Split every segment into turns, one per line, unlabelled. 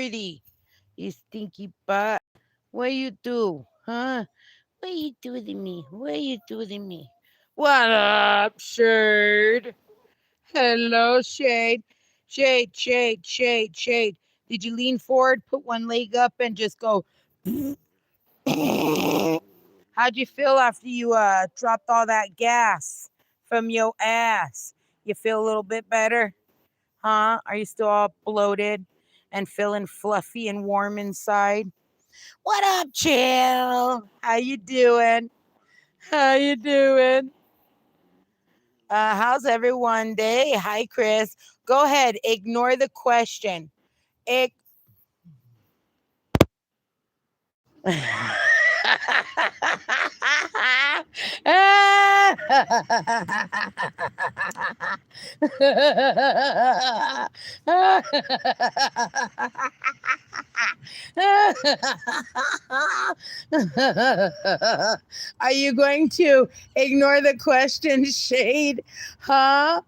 pretty. You stinky butt. What you do? Huh? What you do to me? What you do to me? What up, Shade? Hello, Shade. Shade, Shade, Shade, Shade. Did you lean forward, put one leg up, and just go? How'd you feel after you dropped all that gas from your ass? You feel a little bit better? Huh? Are you still all bloated and feeling fluffy and warm inside? What up, Chill? How you doing? How you doing? How's everyone day? Hi, Chris. Go ahead. Ignore the question. Ig- Are you going to ignore the question, Shade? Huh?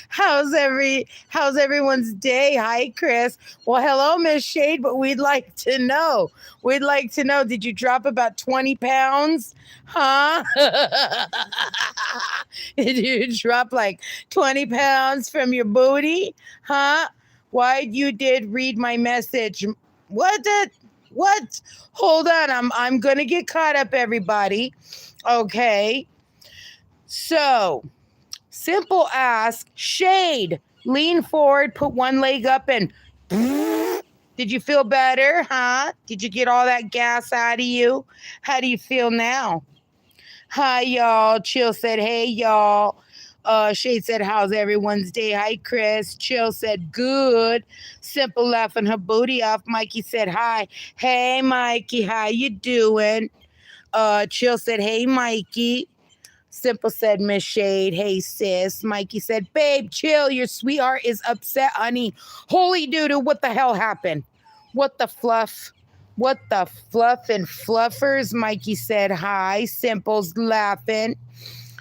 How's everyone's day? Hi, Chris. Well, hello, Miss Shade, but we'd like to know. We'd like to know, did you drop about 20 pounds? Huh? Did you drop like 20 pounds from your booty? Huh? Why you did read my message? What did what? Hold on, I'm gonna get caught up, everybody. Okay. So simple ask, Shade, lean forward, put one leg up, and did you feel better? Huh? Did you get all that gas out of you? How do you feel now? Hi, y'all. Chill said, hey, y'all. Shade said, how's everyone's day? Hi, Chris. Chill said, good. Simple laughing her booty off. Mikey said, hi. Hey, Mikey, how you doing? Chill said, hey, Mikey. Simple said, Miss Shade, hey, sis. Mikey said, babe, chill. Your sweetheart is upset, honey. Holy doo-doo, what the hell happened? What the fluff? What the fluff and fluffers? Mikey said, hi. Simple's laughing.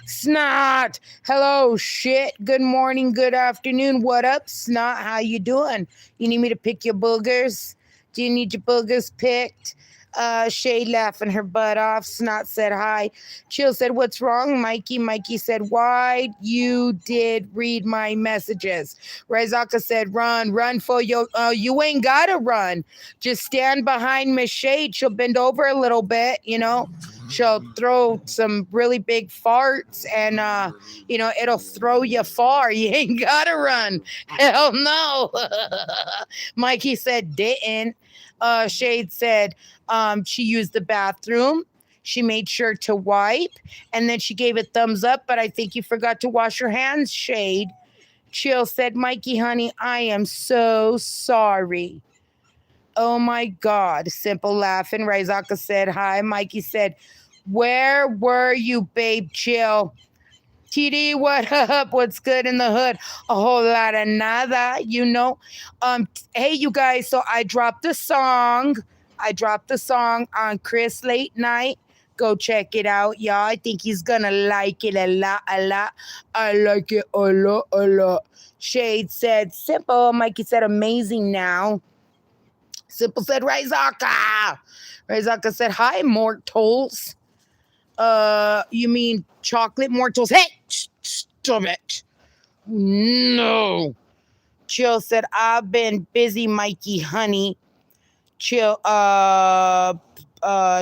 Snot. Hello, shit. Good morning, good afternoon. What up, Snot? How you doing? You need me to pick your boogers? Do you need your boogers picked? Shade laughing her butt off. Snot said hi. Chill said, what's wrong, Mikey? Mikey said, why you did read my messages. Raizaka said, run for your, you ain't gotta run. Just stand behind Miss Shade. She'll bend over a little bit, you know. She'll throw some really big farts and, it'll throw you far. You ain't gotta run. Hell no. Mikey said, didn't. Shade said, she used the bathroom. She made sure to wipe and then she gave a thumbs up, but I think you forgot to wash your hands, Shade. Chill said, Mikey, honey, I am so sorry. Oh my God. Simple laughing. Raizaka said, hi. Mikey said, where were you, babe? Chill. TD, what up? What's good in the hood? A whole lot of nada, you know. Hey, you guys. So I dropped a song. I dropped the song on Chris Late Night. Go check it out, y'all. I think he's gonna like it a lot, a lot. I like it a lot, a lot. Shade said simple. Mikey said amazing now. Simple said Raizaka. Raizaka said hi, mortals. You mean chocolate mortals? Hey, stop it. No. Chill said, I've been busy, Mikey, honey. Chill,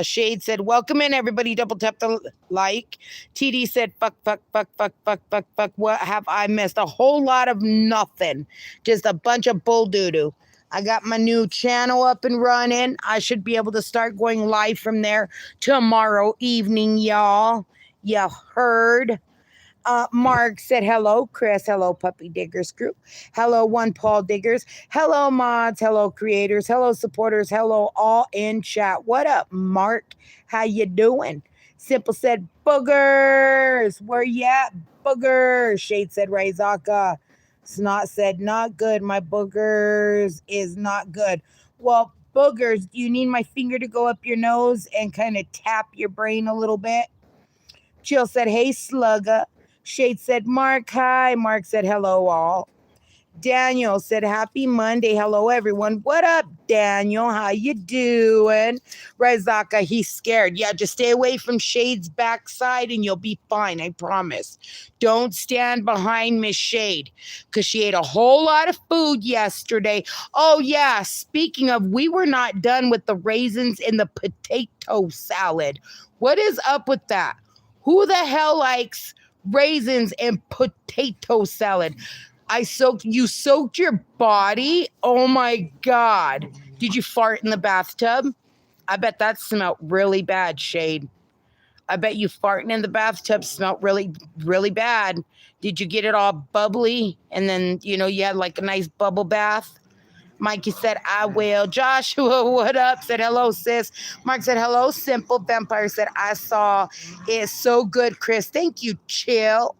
Shade said, welcome in, everybody. Double tap the like. TD said, fuck, fuck, fuck, fuck, fuck, fuck, fuck. What have I missed? A whole lot of nothing. Just a bunch of bull doo-doo. I got my new channel up and running. I should be able to start going live from there tomorrow evening, y'all. You heard? Mark said, hello, Chris. Hello, Puppy Diggers group. Hello, One Paul Diggers. Hello, mods. Hello, creators. Hello, supporters. Hello, all in chat. What up, Mark? How you doing? Simple said, boogers. Where you at, boogers? Shade said, Raizaka. Snot said, not good. My boogers is not good. Well, boogers, do you need my finger to go up your nose and kind of tap your brain a little bit? Jill said, hey, slugger. Shade said, Mark, hi. Mark said, hello, all. Daniel said, happy Monday. Hello, everyone. What up, Daniel? How you doing? Razaka, he's scared. Yeah, just stay away from Shade's backside and you'll be fine. I promise. Don't stand behind Miss Shade because she ate a whole lot of food yesterday. Oh, yeah. Speaking of, we were not done with the raisins in the potato salad. What is up with that? Who the hell likes raisins and potato salad? You soaked your body? Oh my God. Did you fart in the bathtub? I bet that smelled really bad, Shade. I bet you farting in the bathtub smelled really, really bad. Did you get it all bubbly? And then, you had like a nice bubble bath? Mikey said, I will. Joshua, what up? Said, hello, sis. Mark said, hello, simple. Vampire said, I saw it. So good, Chris. Thank you, Chill.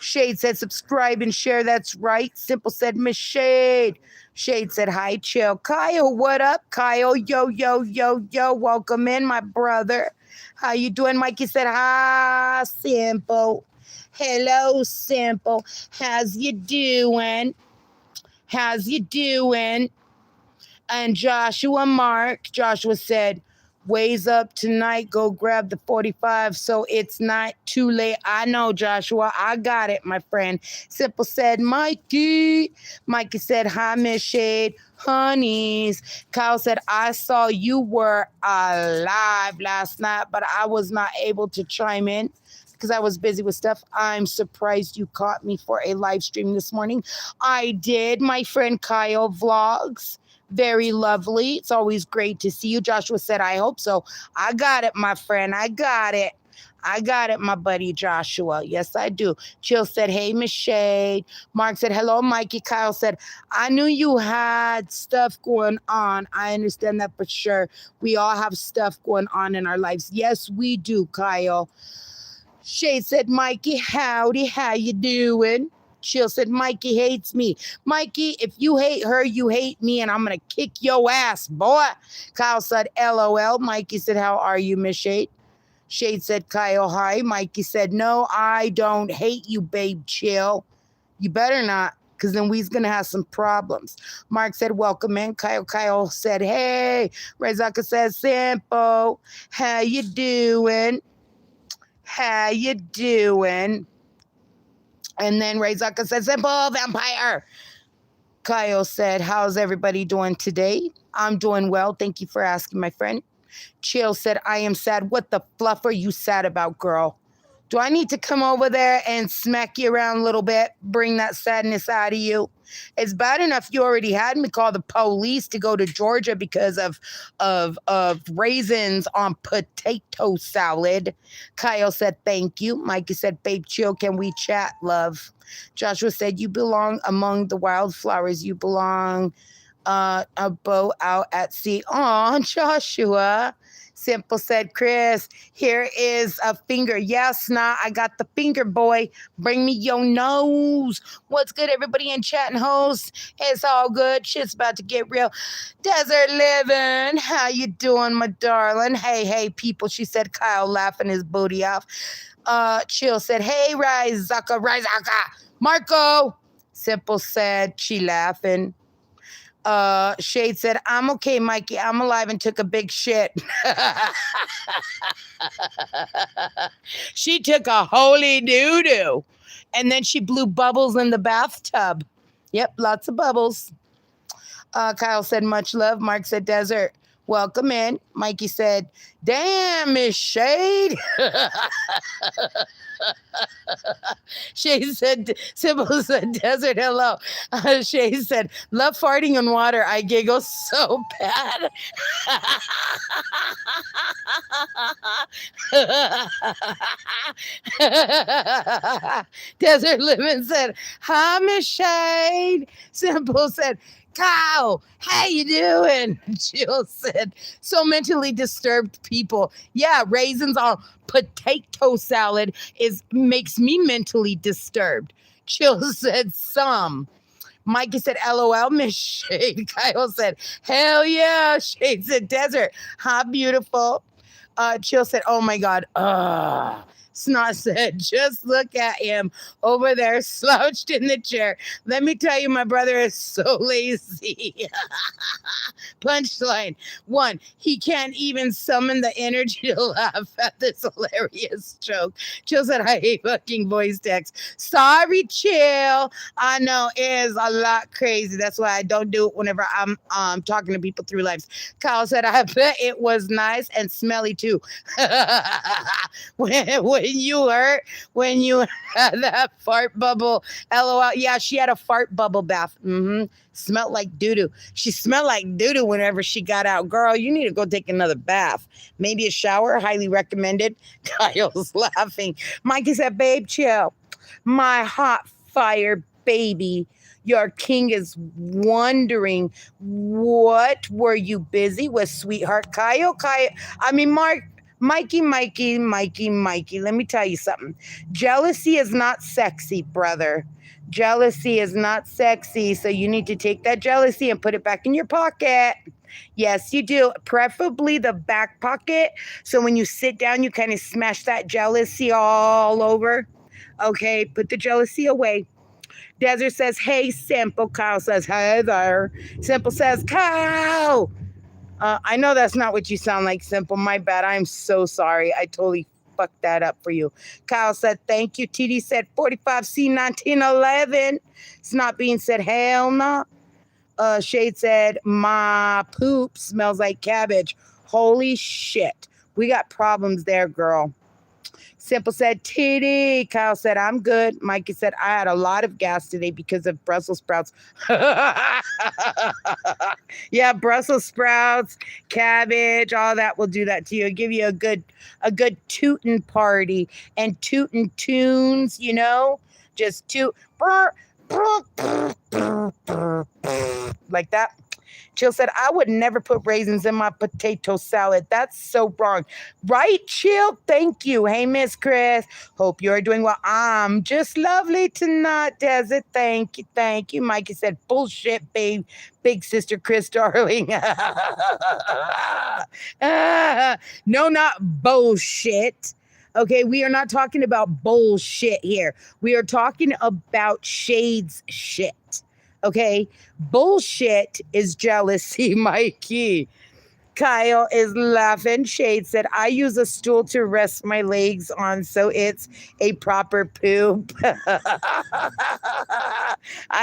Shade said, subscribe and share. That's right. Simple said, Miss Shade. Shade said, hi, Chill. Kyle, what up? Kyle, yo, yo, yo, yo. Welcome in, my brother. How you doing? Mikey said, hi, Simple. Hello, Simple. How's you doing? How's you doing? And Joshua said, ways up tonight, go grab the 45 so it's not too late. I know, Joshua, I got it, my friend. Simple said, Mikey. Mikey said, hi, Miss Shade. Honeys. Kyle said, I saw you were alive last night, but I was not able to chime in because I was busy with stuff. I'm surprised you caught me for a live stream this morning. I did, my friend Kyle Vlogs. Very lovely. It's always great to see you. Joshua said, I hope so. I got it, my friend. I got it. I got it, my buddy Joshua. Yes, I do. Chill said, hey, Miss Shade. Mark said, hello, Mikey. Kyle said, I knew you had stuff going on. I understand that for sure. We all have stuff going on in our lives. Yes, we do, Kyle. Shade said, Mikey, howdy, how you doing? Chill said, Mikey hates me. Mikey, if you hate her, you hate me, and I'm going to kick your ass, boy. Kyle said, LOL. Mikey said, how are you, Miss Shade? Shade said, Kyle, hi. Mikey said, no, I don't hate you, babe. Chill. You better not, because then we's going to have some problems. Mark said, welcome in. Kyle said, hey. Rezaka said, Simple. How you doing? How you doing? And then Rezaka said, Simple Vampire. Kyle said, how's everybody doing today? I'm doing well. Thank you for asking, my friend. Chill said, I am sad. What the fluff are you sad about, girl? Do I need to come over there and smack you around a little bit, bring that sadness out of you? It's bad enough you already had me call the police to go to Georgia because of raisins on potato salad. Kyle said, thank you. Mikey said, babe, chill. Can we chat, love? Joshua said, you belong among the wildflowers. You belong a boat out at sea. Oh, Joshua. Simple said, Chris, here is a finger. Yes, nah, I got the finger, boy. Bring me your nose. What's good, everybody in chat and host? It's all good. Shit's about to get real. Desert living. How you doing, my darling? Hey, people. She said, Kyle laughing his booty off. Chill said, hey, Rizaka. Marco. Simple said, she laughing. Shade said, I'm okay, Mikey. I'm alive and took a big shit. She took a holy doo-doo. And then she blew bubbles in the bathtub. Yep, lots of bubbles. Kyle said, much love. Mark said, Desert. Welcome in. Mikey said, damn, Miss Shade. Shay said, Sybil said, Desert, hello. Shay said, love farting in water. I giggle so bad. Desert Living said, hi, Miss Shade. Simple said, Kyle, how you doing? Jill said, so mentally disturbed people. Yeah, raisins on potato salad makes me mentally disturbed. Jill said, some. Mikey said, LOL, Miss Shade. Kyle said, hell yeah. Shade said, Desert, how beautiful. Chill said, oh my God. Snot said, just look at him over there slouched in the chair. Let me tell you, my brother is so lazy. Punchline one, he can't even summon the energy to laugh at this hilarious joke. Chill said, I hate fucking voice text. Sorry, Chill. I know it is a lot crazy. That's why I don't do it whenever I'm talking to people through lives. Kyle said, I bet it was nice and smelly too. when you had that fart bubble, LOL. Yeah, she had a fart bubble bath. Smelled like doo-doo. She smelled like doo-doo whenever she got out. Girl, you need to go take another bath. Maybe a shower, highly recommended. Kyle's laughing. Mikey said, babe, chill. My hot fire baby. Your king is wondering, what were you busy with, sweetheart? Kyle, I mean, Mikey. Let me tell you something. Jealousy is not sexy, brother. Jealousy is not sexy. So you need to take that jealousy and put it back in your pocket. Yes, you do. Preferably the back pocket. So when you sit down, you kind of smash that jealousy all over. Okay, put the jealousy away. Desert says, hey, Simple. Kyle says, hey there. Simple says, Kyle. I know that's not what you sound like, Simple. My bad. I'm so sorry. I totally fucked that up for you. Kyle said, thank you. TD said, 45C1911. Snot Bean said, hell no. Shade said, my poop smells like cabbage. Holy shit. We got problems there, girl. Simple said, TD. Kyle said, I'm good. Mikey said, I had a lot of gas today because of Brussels sprouts. Yeah, Brussels sprouts, cabbage, all that will do that to you. It'll give you a good tootin' party and tootin' tunes, you know? Just toot. Like that. Chill said, I would never put raisins in my potato salad. That's so wrong. Right, Chill? Thank you. Hey, Miss Chris. Hope you're doing well. I'm just lovely tonight, Desert. Thank you. Thank you. Mikey said, bullshit, babe. Big sister Chris, darling. No, not bullshit. Okay, we are not talking about bullshit here. We are talking about Shade's shit. Okay, bullshit is jealousy, Mikey. Kyle is laughing. Shade said, I use a stool to rest my legs on, so it's a proper poop.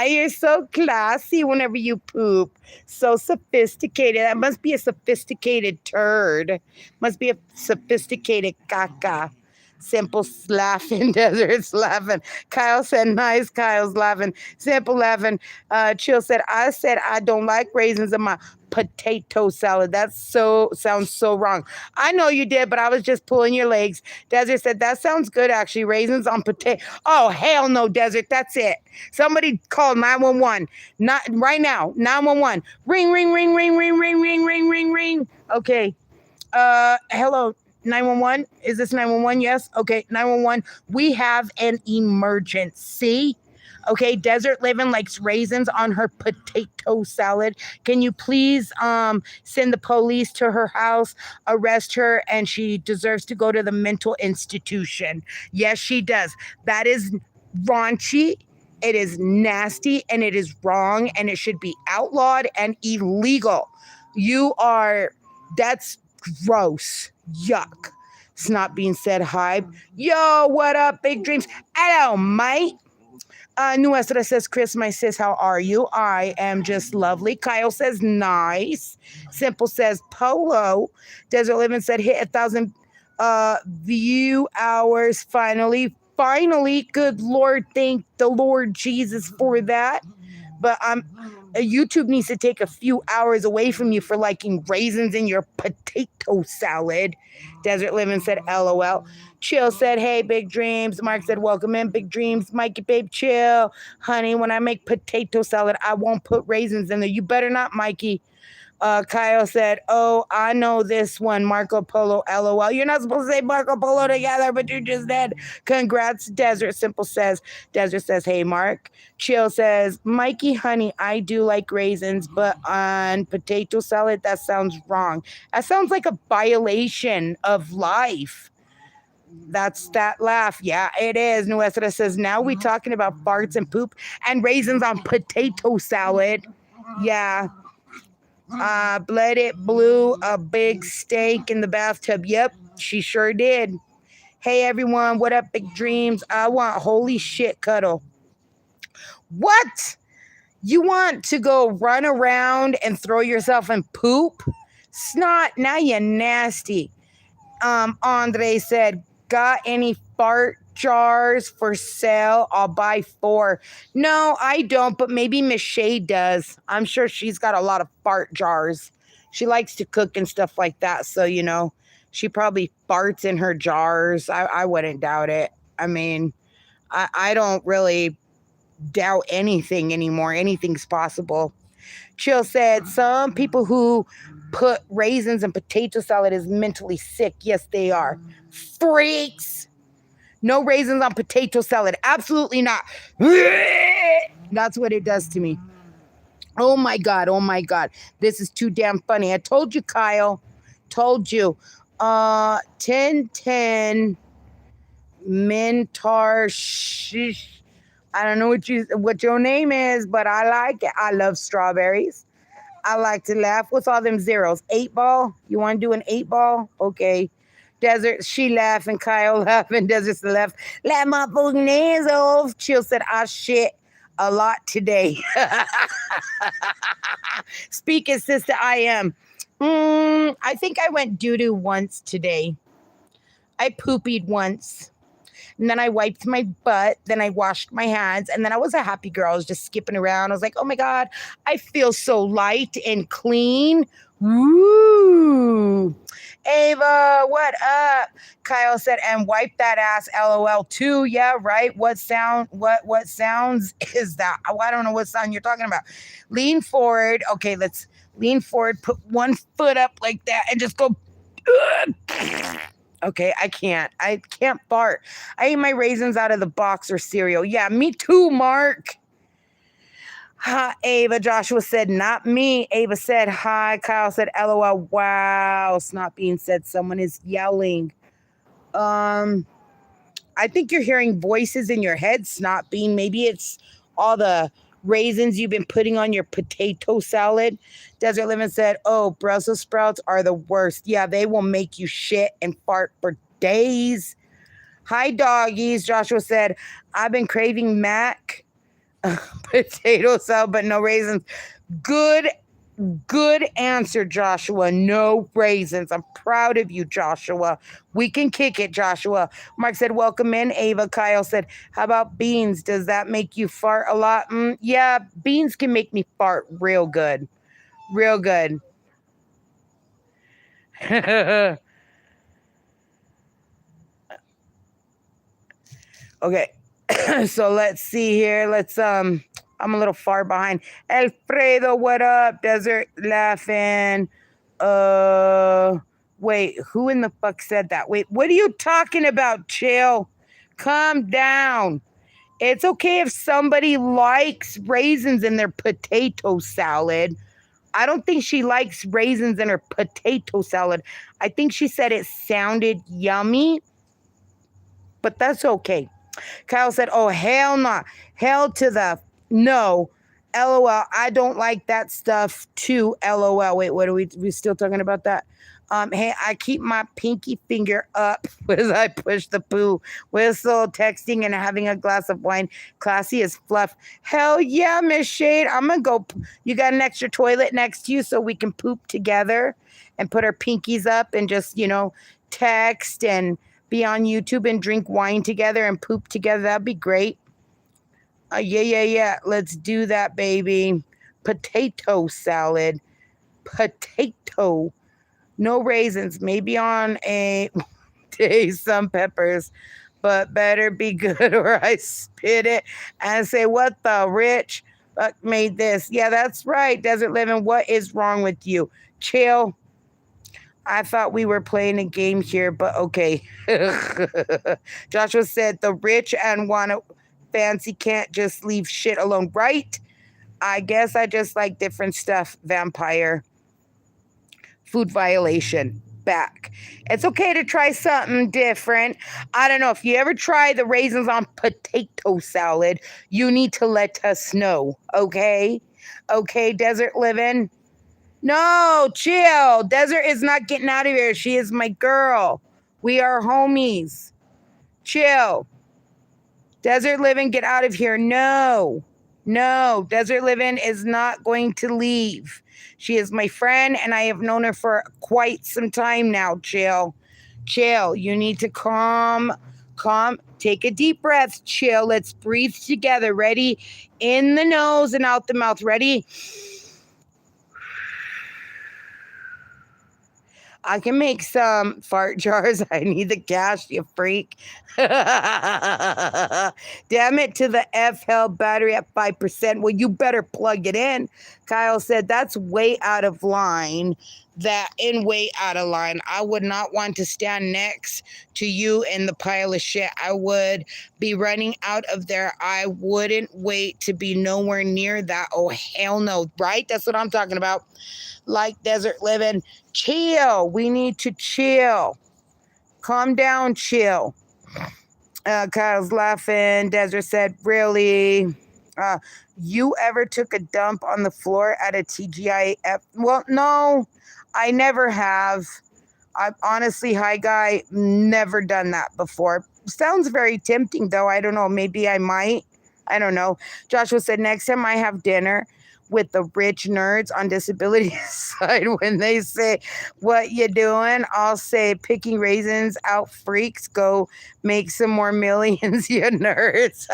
You're so classy whenever you poop. So sophisticated. That must be a sophisticated turd. Must be a sophisticated caca. Simple laughing. Desert's laughing. Kyle said, nice. Kyle's laughing. Simple laughing. Chill said, I don't like raisins in my potato salad. That sounds so wrong. I know you did, but I was just pulling your legs. Desert said, that sounds good, actually. Raisins on potato. Oh, hell no, Desert. That's it. Somebody call 911. Not right now. 911. Ring, ring, ring, ring, ring, ring, ring, ring, ring, ring. Okay. Hello. 911? Is this 911? Yes. Okay. 911. We have an emergency. Okay. Desert Living likes raisins on her potato salad. Can you please send the police to her house, arrest her, and she deserves to go to the mental institution. Yes, she does. That is raunchy. It is nasty and it is wrong and it should be outlawed and illegal. That's gross. Yuck. It's not being said hi. Yo, what up, Big Dreams? Hello, mate. Nuestra says, Chris, my sis, how are you? I am just lovely. Kyle says, nice. Simple says, Polo. Desert Living said, hit 1,000 view hours finally. Finally, good Lord, thank the Lord Jesus for that. But YouTube needs to take a few hours away from you for liking raisins in your potato salad. Desert Living said, LOL. Chill said, hey, Big Dreams. Mark said, welcome in, Big Dreams. Mikey, babe, chill. Honey, when I make potato salad, I won't put raisins in there. You better not, Mikey. Kyle said, oh, I know this one, Marco Polo, LOL. You're not supposed to say Marco Polo together, but you just did. Congrats, Desert. Simple says, Desert says, hey, Mark. Chill says, Mikey, honey, I do like raisins, but on potato salad, that sounds wrong. That sounds like a violation of life. That's that laugh. Yeah, it is. Nuestra says, now we talking about farts and poop and raisins on potato salad. Yeah. Bled it blew a big steak in the bathtub. Yep, she sure did. Hey everyone, what up, big dreams? I want holy shit cuddle. What? You want to go run around and throw yourself in poop? Snot, now you nasty. Andre said, got any fart jars for sale? I'll buy 4. No, I don't, but maybe Miss Shay does. I'm sure she's got a lot of fart jars. She likes to cook and stuff like that. So, she probably farts in her jars. I wouldn't doubt it. I mean, I don't really doubt anything anymore. Anything's possible. Chill said, some people who put raisins in potato salad is mentally sick. Yes, they are. Freaks. No raisins on potato salad. Absolutely not. That's what it does to me. Oh my God. Oh my God. This is too damn funny. I told you, Kyle. Told you. 1010 Mentor. I don't know what your name is, but I like it. I love strawberries. I like to laugh. What's all them zeros? 8 ball? You want to do an 8 ball? Okay. Desert, she laughing. Kyle laughing. Desert's left. Let my fucking hands off. Chill said, I shit a lot today. Speaking, sister, I am. I think I went doo-doo once today. I poopied once. And then I wiped my butt. Then I washed my hands. And then I was a happy girl. I was just skipping around. I was like, oh my God, I feel so light and clean. Woo. Ava, what up? Kyle said, and wipe that ass, LOL too. Yeah, right. What sounds is that? I don't know what sound you're talking about. Lean forward. Okay, let's lean forward. Put one foot up like that and just go. Okay, I can't fart. I eat my raisins out of the box or cereal. Yeah, me too, Mark. Hi, Ava. Joshua said, not me. Ava said, hi. Kyle said, LOL. Wow. Snot being said, someone is yelling. I think you're hearing voices in your head, Snot Bean. Maybe it's all the raisins you've been putting on your potato salad. Desert Living said, oh, Brussels sprouts are the worst. Yeah, they will make you shit and fart for days. Hi, doggies. Joshua said, I've been craving mac potato salad, but no raisins. Good answer, Joshua. No raisins. I'm proud of you, Joshua. We can kick it, Joshua. Mark said, welcome in, Ava. Kyle said, how about beans? Does that make you fart a lot? Yeah, beans can make me fart real good. Real good. Okay. So let's see here. I'm a little far behind. Alfredo, what up? Desert laughing. Wait, who in the fuck said that? Wait, what are you talking about? Chill. Calm down. It's okay if somebody likes raisins in their potato salad. I don't think she likes raisins in her potato salad. I think she said it sounded yummy, but that's okay. Kyle said, oh, hell no. Hell to the no. LOL. I don't like that stuff too. LOL. Wait, what are we still talking about that? Hey, I keep my pinky finger up as I push the poo. Whistle, texting, and having a glass of wine. Classy as fluff. Hell yeah, Miss Shade. I'm going to go. You got an extra toilet next to you so we can poop together and put our pinkies up and just, text and be on YouTube and drink wine together and poop together. That'd be great. Yeah. Let's do that, baby. Potato salad. Potato. No raisins. Maybe on a day some peppers, but better be good or I spit it and say, what the rich fuck made this? Yeah, that's right. Desert Living, what is wrong with you? Chill. I thought we were playing a game here, but okay. Joshua said the rich and want to fancy can't just leave shit alone, right? I guess I just like different stuff. Vampire. Food violation. back. It's okay to try something different. I don't know if you ever try the raisins on potato salad, you need to let us know, okay? Okay, Desert Living? No, chill. Desert is not getting out of here. She is my girl. We are homies. Chill. Desert Living, get out of here. No, no, Desert Living is not going to leave. She is my friend, and I have known her for quite some time now. Chill, chill. You need to calm. Take a deep breath. Chill. Let's breathe together. Ready? In the nose and out the mouth. Ready? I can make some fart jars. I need the cash, you freak. Damn it to the F hell battery at 5%. Well, you better plug it in. Kyle said that's way out of line. Way out of line. I would not want to stand next to you in the pile of shit. I would be running out of there. I wouldn't wait to be nowhere near that. Oh, hell no. Right? That's what I'm talking about. Like Desert Living. Chill. We need to chill. Calm down, chill. Kyle's laughing. Desert said, really? You ever took a dump on the floor at a TGIF? Well, no, I never have. I've honestly, hi guy, never done that before. Sounds very tempting though. I don't know. Maybe I might. I don't know. Joshua said, next time I have dinner with the rich nerds on disability side, when they say, what you doing? I'll say, picking raisins out, freaks. Go make some more millions, you nerds.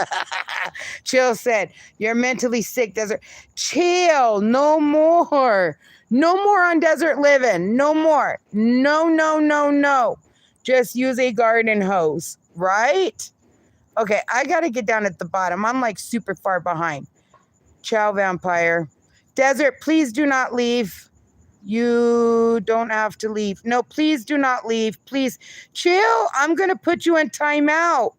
Chill said, you're mentally sick, Desert. Chill, no more. No more on Desert Living. No more. No, no, no, no. Just use a garden hose, right? Okay, I got to get down at the bottom. I'm like super far behind. Ciao, vampire. Desert, please do not leave. You don't have to leave. No, please do not leave. Please chill. I'm going to put you in timeout.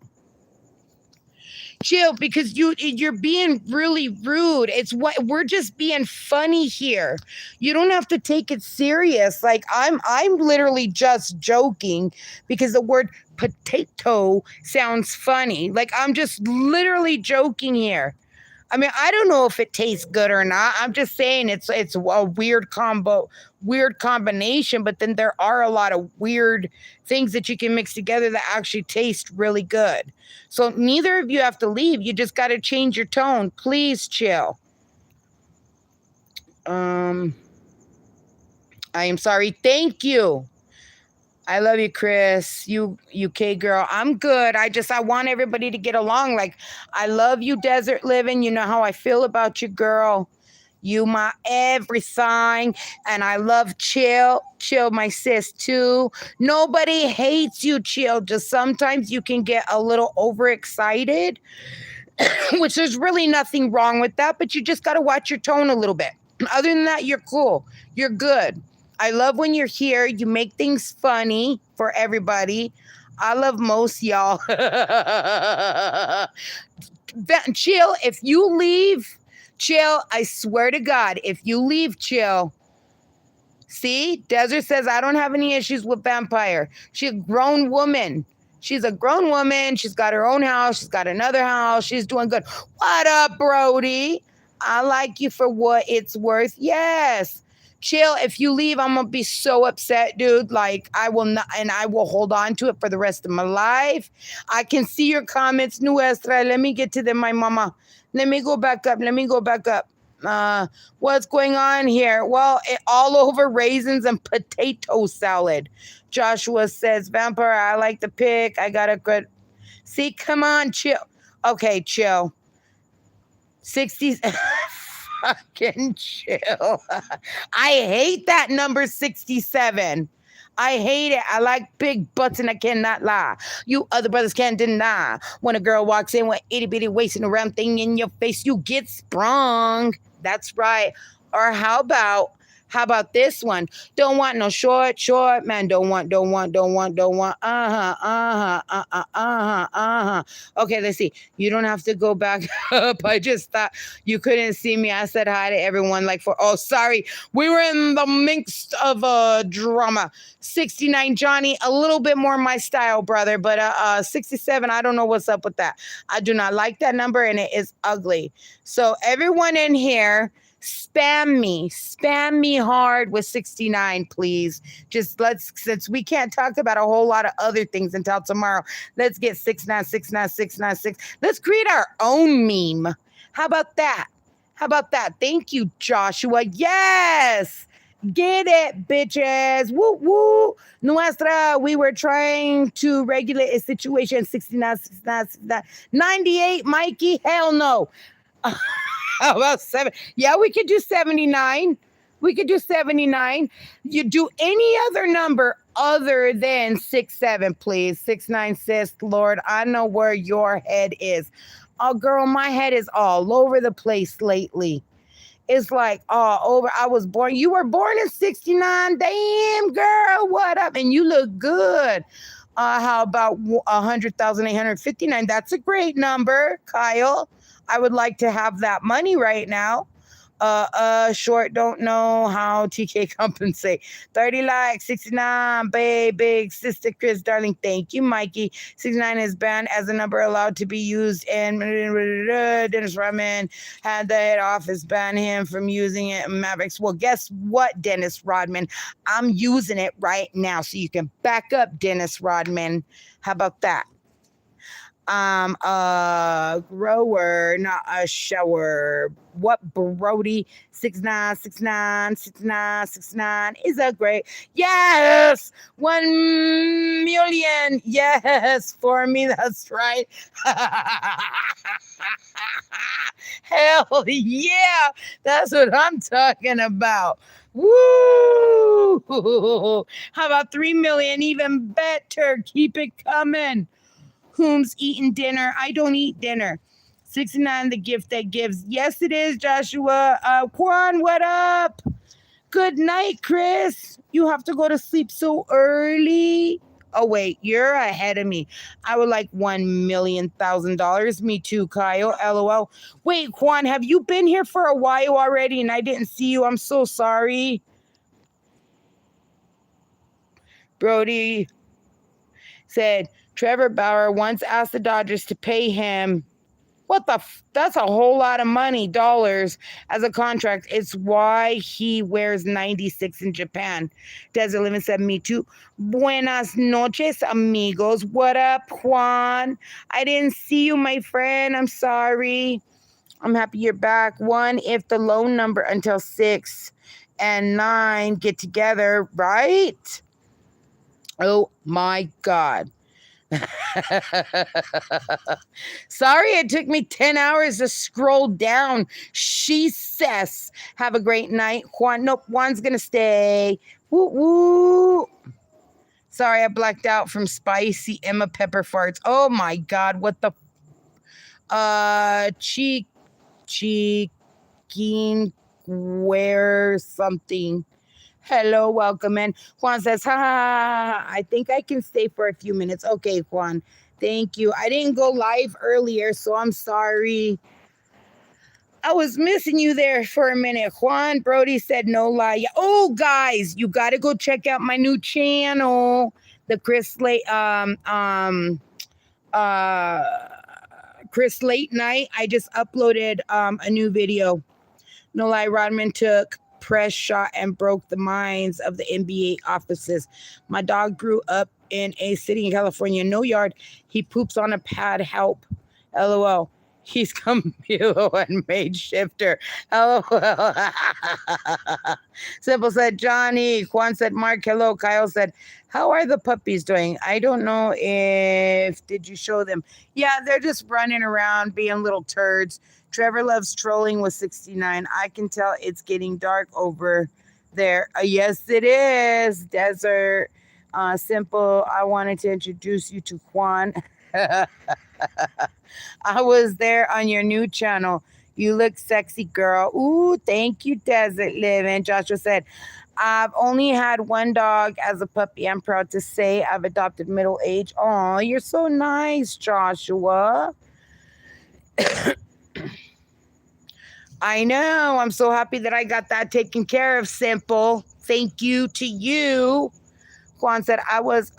Chill, because you're being really rude. It's what we're just being funny here. You don't have to take it serious. Like I'm literally just joking because the word potato sounds funny. Like I'm just literally joking here. I mean, I don't know if it tastes good or not. I'm just saying it's a weird combination, but then there are a lot of weird things that you can mix together that actually taste really good. So neither of you have to leave. You just got to change your tone. Please chill. I am sorry. Thank you. I love you, Chris. You UK girl. I'm good. I want everybody to get along. Like, I love you, Desert Living. You know how I feel about you, girl. You my everything. And I love Chill. Chill, my sis, too. Nobody hates you, Chill. Just sometimes you can get a little overexcited, which there's really nothing wrong with that, but you just got to watch your tone a little bit. Other than that, you're cool. You're good. I love when you're here. You make things funny for everybody. I love most y'all. Chill, if you leave, Chill, I swear to God, if you leave, Chill. See, Desert says, I don't have any issues with Vampire. She's a grown woman. She's a grown woman. She's got her own house. She's got another house. She's doing good. What up, Brody? I like you for what it's worth. Yes. Chill, if you leave, I'm gonna be so upset, dude. Like, I will not, and I will hold on to it for the rest of my life. I can see your comments, Nuestra. Let me get to them, my mama. Let me go back up. What's going on here? Well, all over raisins and potato salad. Joshua says, Vampire, I like the pick. I got a good. See, come on, chill. Okay, chill. 60s. Fucking chill. I hate that number 67. I hate it. I like big butts and I cannot lie. You other brothers can't deny. When a girl walks in with itty bitty wasting around thing in your face, you get sprung. That's right. Or how about How about this one? Don't want no short man. Don't want. Okay, let's see. You don't have to go back up. I just thought you couldn't see me. I said hi to everyone. Oh, sorry. We were in the midst of drama. 69, Johnny, a little bit more my style, brother. But 67, I don't know what's up with that. I do not like that number, and it is ugly. So everyone in here, spam me hard with 69, please. Just since we can't talk about a whole lot of other things until tomorrow, let's get 6969696. Let's create our own meme. How about that? Thank you, Joshua. Yes. Get it, bitches. Woo woo. We were trying to regulate a situation. 69, 98, Mikey. Hell no. How about 7? Yeah, we could do 79. You do any other number other than 67, please. 69, sis, Lord, I know where your head is. Oh, girl, my head is all over the place lately. It's like all over. You were born in 69. Damn, girl, what up? And you look good. How about 100,859? That's a great number, Kyle. I would like to have that money right now. Short, don't know how TK compensate. 30 likes, 69, big sister Chris, darling. Thank you, Mikey. 69 is banned as a number allowed to be used, and Dennis Rodman had the head office ban him from using it in Mavericks. Well, guess what, Dennis Rodman? I'm using it right now, so you can back up, Dennis Rodman. How about that? A grower, not a shower. What, Brody? 69696969 is a great. Yes, 1 million. Yes, for me, that's right. Hell yeah, that's what I'm talking about. Woo! How about 3 million? Even better. Keep it coming. Whom's eating dinner? I don't eat dinner. 69, the gift that gives. Yes, it is, Joshua. Quan, what up? Good night, Chris. You have to go to sleep so early. Oh, wait, you're ahead of me. I would like $1,000,000. Me too, Kyle. LOL. Wait, Quan, have you been here for a while already and I didn't see you? I'm so sorry. Brody said, Trevor Bauer once asked the Dodgers to pay him. That's a whole lot of money, dollars, as a contract. It's why he wears 96 in Japan. Desert Living said, me too. Buenas noches, amigos. What up, Juan? I didn't see you, my friend. I'm sorry. I'm happy you're back. 1, if the loan number until 6 and 9 get together, right? Oh, my God. Sorry, it took me 10 hours to scroll down. She says, have a great night. Juan, nope, Juan's gonna stay. Woo woo. Sorry, I blacked out from spicy Emma pepper farts. Oh my God, what the cheeking wear something. Hello, welcome in. Juan says, I think I can stay for a few minutes. Okay, Juan, thank you. I didn't go live earlier, so I'm sorry. I was missing you there for a minute. Juan, Brody said no lie. Oh, guys, you got to go check out my new channel, the Chris Late Chris Late Night. I just uploaded a new video. No lie, Rodman took press shot and broke the minds of the NBA offices. My dog grew up in a city in California, no yard. He poops on a pad. Help. LOL. He's Camilo and made shifter. LOL. Simple said Johnny. Juan said Mark. Hello. Kyle said, how are the puppies doing? I don't know if, did you show them? Yeah, they're just running around being little turds. Trevor loves trolling with 69. I can tell it's getting dark over there. Yes, it is. Desert. Simple. I wanted to introduce you to Juan. I was there on your new channel. You look sexy, girl. Ooh, thank you, Desert Living. Joshua said, I've only had one dog as a puppy. I'm proud to say I've adopted middle age. Oh, you're so nice, Joshua. I know. I'm so happy that I got that taken care of, Simple. Thank you to you. Juan said, I was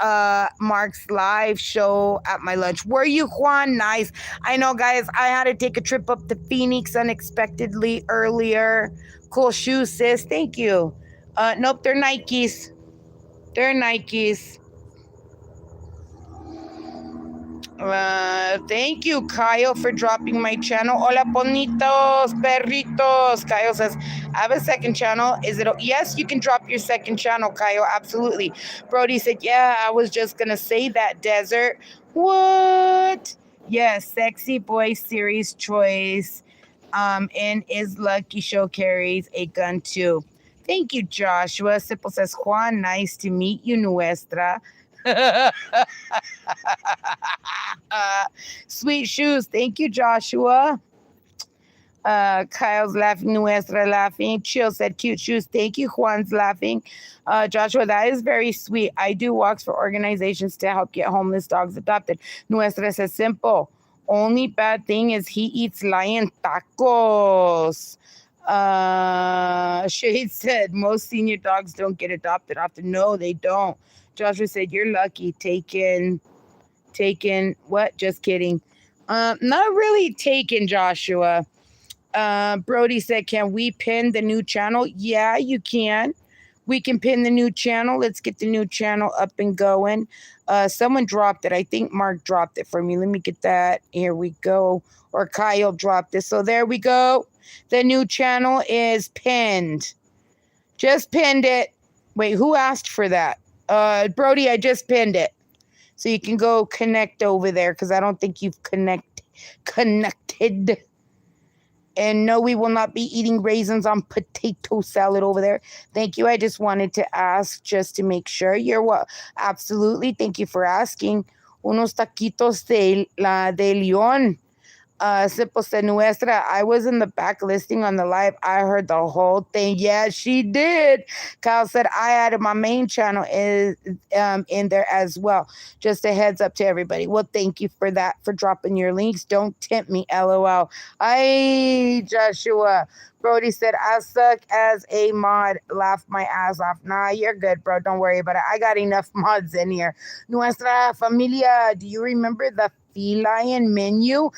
Mark's live show at my lunch. Were you, Juan? Nice. I know, guys. I had to take a trip up to Phoenix unexpectedly earlier. Cool shoes, sis. Thank you. Nope, they're Nikes. They're Nikes. Thank you, Kyle, for dropping my channel. Hola, bonitos, perritos. Kyle says, I have a second channel. Is it? Yes, you can drop your second channel, Kyle. Absolutely. Brody said, yeah, I was just going to say that, Desert. What? Yes, Sexy Boy Series choice. And Is Lucky Show carries a gun too. Thank you, Joshua. Simple says, Juan, nice to meet you, Nuestra. Sweet shoes. Thank you, Joshua. Kyle's laughing. Nuestra laughing. Chill said cute shoes. Thank you. Juan's laughing. Joshua, that is very sweet. I do walks for organizations to help get homeless dogs adopted. Nuestra says simple. Only bad thing is he eats lion tacos. Shade said most senior dogs don't get adopted often. No, they don't. Joshua said, you're lucky. Taken. What? Just kidding. Not really taken, Joshua. Brody said, can we pin the new channel? Yeah, you can. We can pin the new channel. Let's get the new channel up and going. Someone dropped it. I think Mark dropped it for me. Let me get that. Here we go. Or Kyle dropped it. So there we go. The new channel is pinned. Just pinned it. Wait, who asked for that? Brody, I just pinned it. So you can go connect over there because I don't think you've connected. And no, we will not be eating raisins on potato salad over there. Thank you. I just wanted to ask just to make sure. You're what? Absolutely. Thank you for asking. Unos taquitos de León. Simple said, Nuestra, I was in the back listening on the live. I heard the whole thing. Yeah, she did. Kyle said, I added my main channel in there as well. Just a heads up to everybody. Well, thank you for that, for dropping your links. Don't tempt me, LOL. Joshua. Brody said, I suck as a mod. Laugh my ass off. Nah, you're good, bro. Don't worry about it. I got enough mods in here. Nuestra familia, do you remember the feline menu?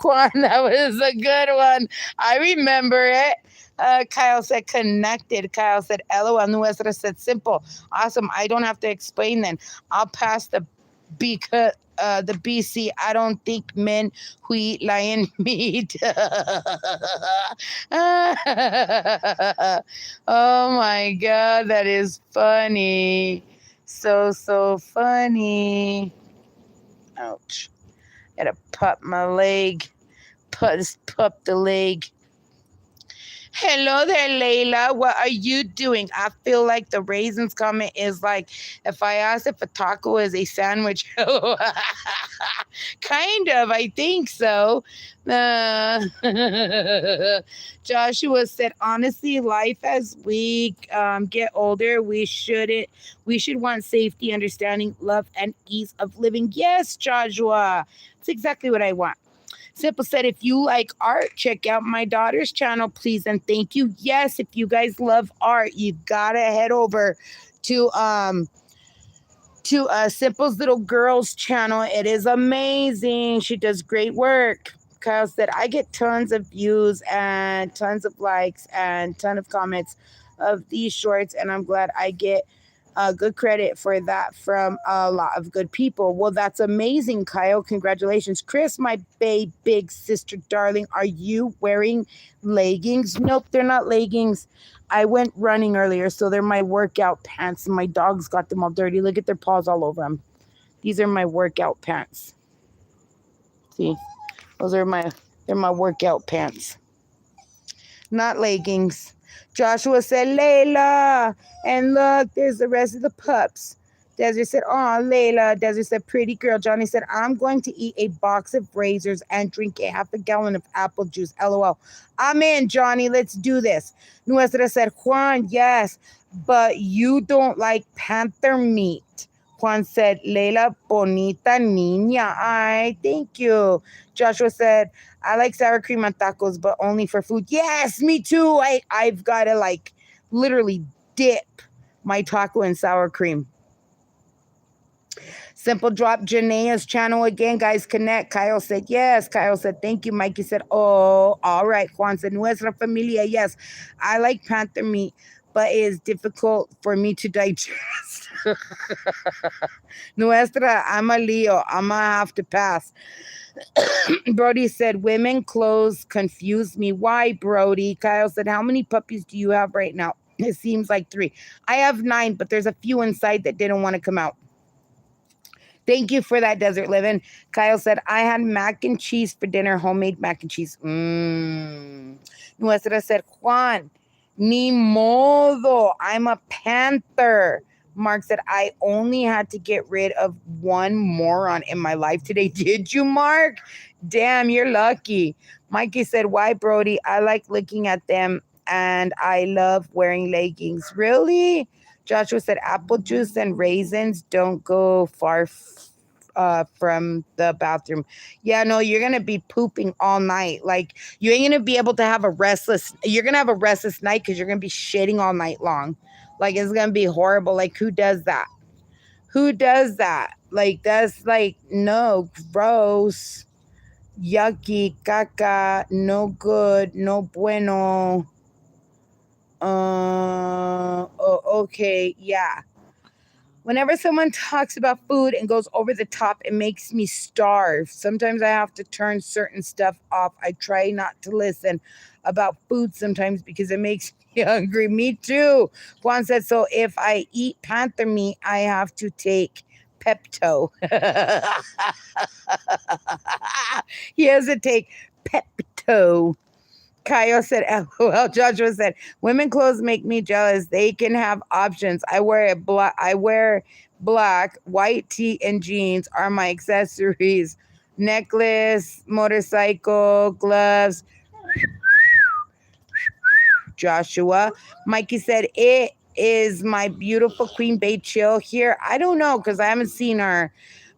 Juan, that was a good one. I remember it. Kyle said connected. Kyle said LOL. Nuestra said simple. Awesome. I don't have to explain then. I'll pass the BC. I don't think men who eat lion meat. Oh my God, that is funny. So funny. Ouch. Gotta pop my leg. Pop the leg. Hello there, Layla. What are you doing? I feel like the raisins comment is like if I asked if a taco is a sandwich. Kind of, I think so. Joshua said, honestly, life as we get older, we should want safety, understanding, love, and ease of living. Yes, Joshua. That's exactly what I want. Simple said, if you like art, check out my daughter's channel, please. And thank you. Yes, if you guys love art, you gotta head over to Simple's little girl's channel. It is amazing. She does great work. Kyle said, I get tons of views and tons of likes and ton of comments of these shorts, and I'm glad I get good credit for that from a lot of good people. Well, that's amazing, Kyle. Congratulations. Chris, my big sister, darling, are you wearing leggings? Nope, they're not leggings. I went running earlier, so they're my workout pants, and my dogs got them all dirty. Look at their paws all over them. These are my workout pants. See, they're my workout pants. Not leggings. Joshua said, Layla. And look, there's the rest of the pups. Desiree said, oh, Layla. Desiree said, pretty girl. Johnny said, I'm going to eat a box of razors and drink a half a gallon of apple juice. LOL. I'm in, Johnny. Let's do this. Nuestra said, Juan, yes, but you don't like panther meat. Juan said, Layla, bonita niña. Ay, thank you. Joshua said, I like sour cream on tacos, but only for food. Yes, me too. I've got to like literally dip my taco in sour cream. Simple drop Janae's channel again. Guys, connect. Kyle said yes. Kyle said thank you. Mikey said, oh, all right. Juan said, Nuestra familia. Yes, I like panther meat, but it is difficult for me to digest. Nuestra, I'm a Leo. I'm going to have to pass. Brody said, women clothes confuse me. Why, Brody? Kyle said, how many puppies do you have right now? It seems like 3. I have 9, but there's a few inside that didn't want to come out. Thank you for that, Desert Living. Kyle said, I had mac and cheese for dinner, homemade mac and cheese. Nuestra said, Juan, ni modo. I'm a panther. Mark said, I only had to get rid of one moron in my life today. Did you, Mark? Damn, you're lucky. Mikey said, why, Brody? I like looking at them and I love wearing leggings. Really? Joshua said, apple juice and raisins don't go far from the bathroom. Yeah, no, you're going to be pooping all night. Like, you ain't going to be able to have you're going to have a restless night because you're going to be shitting all night long. Like, it's going to be horrible. Like, who does that? Who does that? Like, that's like, no, gross, yucky, caca, no good, no bueno. Okay, yeah. Whenever someone talks about food and goes over the top, it makes me starve. Sometimes I have to turn certain stuff off. I try not to listen about food sometimes because it makes me hungry. Me too. Juan said, so if I eat panther meat, I have to take Pepto. He has to take Pepto. Kyle said, LOL. Joshua said, women clothes make me jealous. They can have options. I wear black, white tee and jeans are my accessories. Necklace, motorcycle, gloves. Joshua. Mikey said, it is my beautiful Queen Bey chill here. I don't know because I haven't seen her.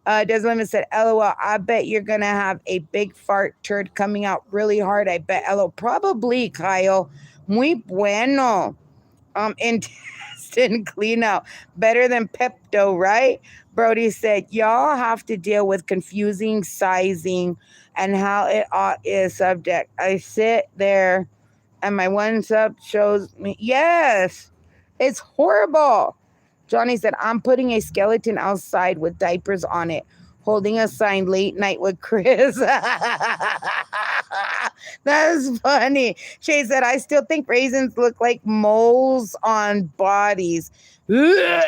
Desmond said, LOL, I bet you're going to have a big fart turd coming out really hard. I bet, LOL. Probably, Kyle. Muy bueno. Intestine clean out. Better than Pepto, right? Brody said, y'all have to deal with confusing sizing and how it is subject. I sit there and my one sub shows me. Yes, it's horrible. Johnny said, I'm putting a skeleton outside with diapers on it, holding a sign, late night with Chris. That's funny. Shay said, I still think raisins look like moles on bodies. Ugh.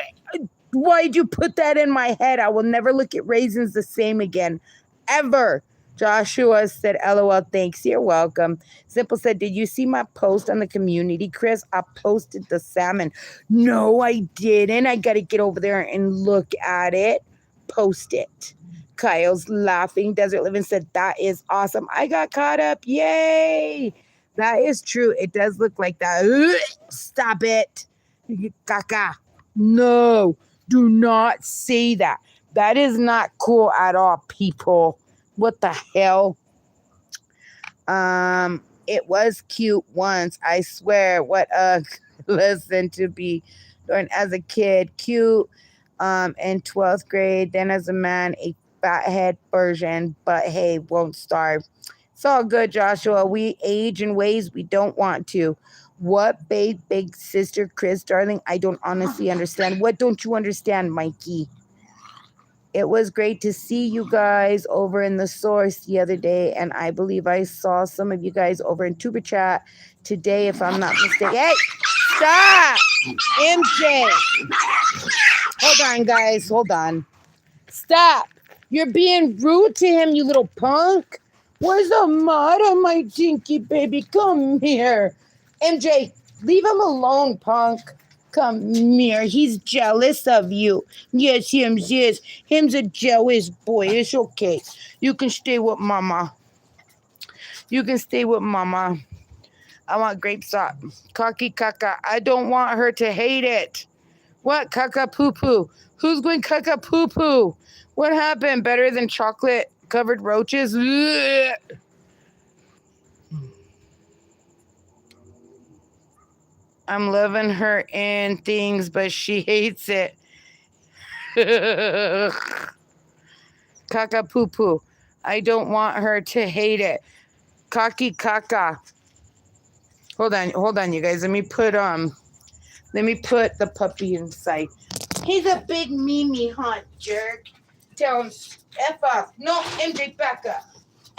Why'd you put that in my head? I will never look at raisins the same again, ever. Joshua said, LOL, thanks. You're welcome. Simple said, did you see my post on the community, Chris? I posted the salmon. No, I didn't. I got to get over there and look at it. Post it. Kyle's laughing. Desert Living said, that is awesome. I got caught up. Yay. That is true. It does look like that. Stop it. Caca. No, do not say that. That is not cool at all, people. What the hell? It was cute once. I swear. What a lesson to be learned as a kid. Cute in 12th grade. Then as a man, a fathead version. But hey, won't starve. It's all good, Joshua. We age in ways we don't want to. What, big sister Chris, darling? I don't honestly understand. What don't you understand, Mikey? It was great to see you guys over in the source the other day, and I believe I saw some of you guys over in Tuber Chat today, if I'm not mistaken. Hey, stop! MJ! Hold on, guys. Hold on. Stop! You're being rude to him, you little punk. Where's the mud on my jinky baby? Come here. MJ, leave him alone, punk. Come here. He's jealous of you. Yes, yes. Him's a jealous boy. It's okay. You can stay with mama. You can stay with mama. I want grape sauce. Kaki kaka. I don't want her to hate it. What? Caca poo poo. Who's going caca poo poo? What happened? Better than chocolate covered roaches? Ugh. I'm loving her in things, but she hates it. Caca poo poo. I don't want her to hate it. Kaki caca. Hold on, you guys. Let me put the puppy inside. He's a big Mimi hunt, jerk. Tell him F off. No, MJ, back up.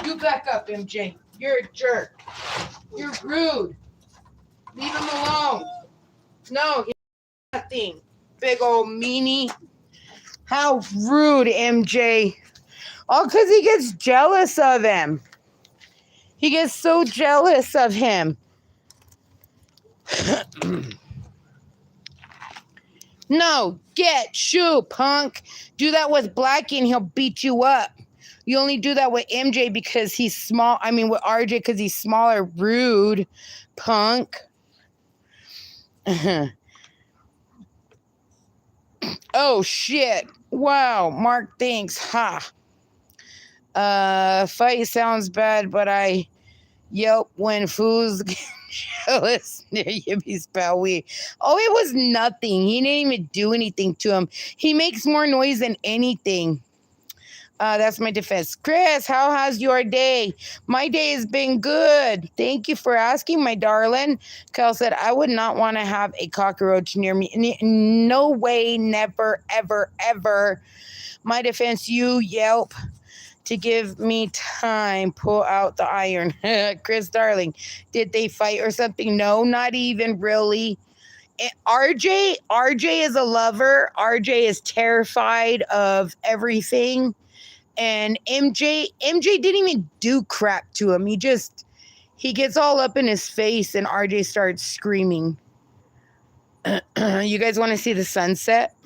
You back up, MJ. You're a jerk. You're rude. Leave him alone. No, he's nothing. Big old meanie. How rude, MJ. All because he gets jealous of him. He gets so jealous of him. No, get shoo, punk. Do that with Blackie and he'll beat you up. You only do that with MJ because he's small. I mean, with RJ because he's smaller. Rude, punk. Oh, shit. Wow, Mark, thanks. Ha. Fight sounds bad, but I yelp when fools get jealous near Yippie's Bowie. Oh, it was nothing. He didn't even do anything to him. He makes more noise than anything. That's my defense. Chris, how has your day? My day has been good. Thank you for asking, my darling. Kyle said, I would not want to have a cockroach near me. No way, never, ever, ever. My defense, you yelp to give me time. Pull out the iron. Chris, darling, did they fight or something? No, not even really. RJ is a lover. RJ is terrified of everything. And MJ didn't even do crap to him. He gets all up in his face and RJ starts screaming. You guys want to see the sunset?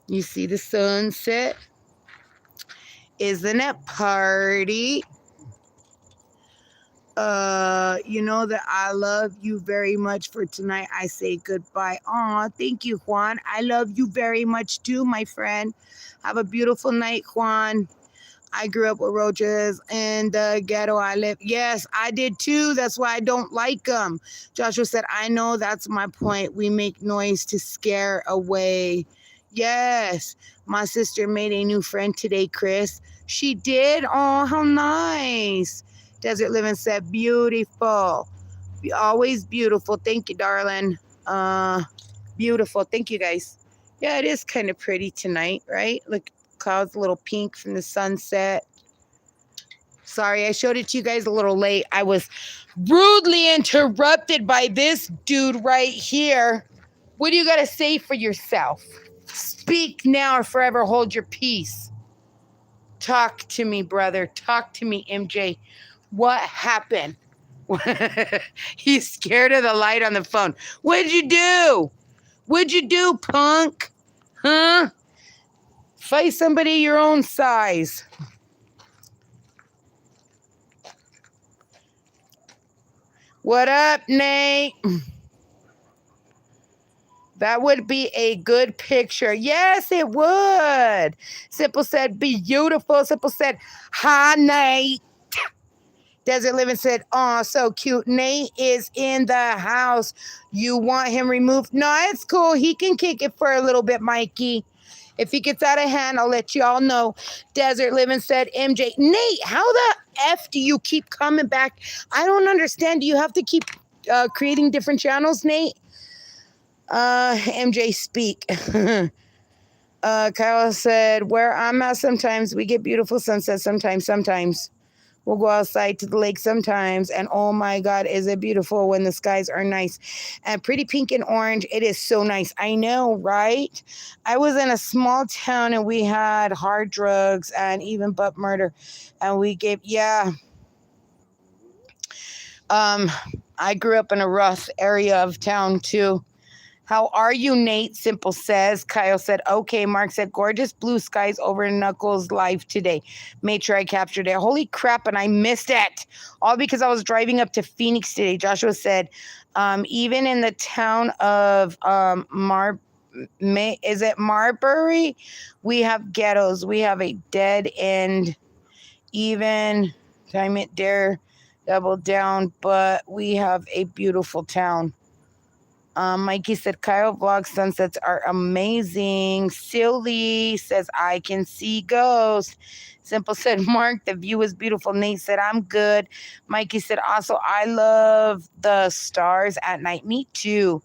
You see the sunset? Isn't it party? You know that I love you very much. For tonight, I say goodbye. Aw, thank you, Juan. I love you very much too, my friend. Have a beautiful night, Juan. I grew up with roaches in the ghetto I live. Yes, I did too. That's why I don't like them. Joshua said, I know, that's my point. We make noise to scare away. Yes, my sister made a new friend today, Chris. She did? Oh, how nice. Desert Living said, beautiful. Always beautiful. Thank you, darling. Beautiful. Thank you, guys. Yeah, it is kind of pretty tonight, right? Look, clouds a little pink from the sunset. Sorry, I showed it to you guys a little late. I was rudely interrupted by this dude right here. What do you got to say for yourself? Speak now or forever hold your peace. Talk to me, brother. Talk to me, MJ. What happened? He's scared of the light on the phone. What'd you do? What'd you do, punk? Huh? Fight somebody your own size. What up, Nate? That would be a good picture. Yes, it would. Simple said, beautiful. Simple said, hi, Nate. Desert Living said, oh, so cute. Nate is in the house. You want him removed? No, it's cool. He can kick it for a little bit, Mikey. If he gets out of hand, I'll let you all know. Desert Living said, MJ, Nate, how the F do you keep coming back? I don't understand. Do you have to keep creating different channels, Nate? MJ, speak. Kyle said, where I'm at, sometimes we get beautiful sunsets. Sometimes. We'll go outside to the lake sometimes. And oh my God, is it beautiful when the skies are nice and pretty pink and orange. It is so nice. I know, right? I was in a small town and we had hard drugs and even butt murder. And we gave, yeah. I grew up in a rough area of town too. How are you, Nate? Simple says. Kyle said, okay. Mark said, gorgeous blue skies over Knuckles live today. Made sure I captured it. Holy crap, and I missed it. All because I was driving up to Phoenix today. Joshua said, even in the town of is it Marbury? We have ghettos. We have a dead end, even time it dare double down, but we have a beautiful town. Mikey said, Kyle vlog sunsets are amazing. Silly says, I can see ghosts. Simple said, Mark, the view is beautiful. Nate said, I'm good. Mikey said, also, I love the stars at night. Me too.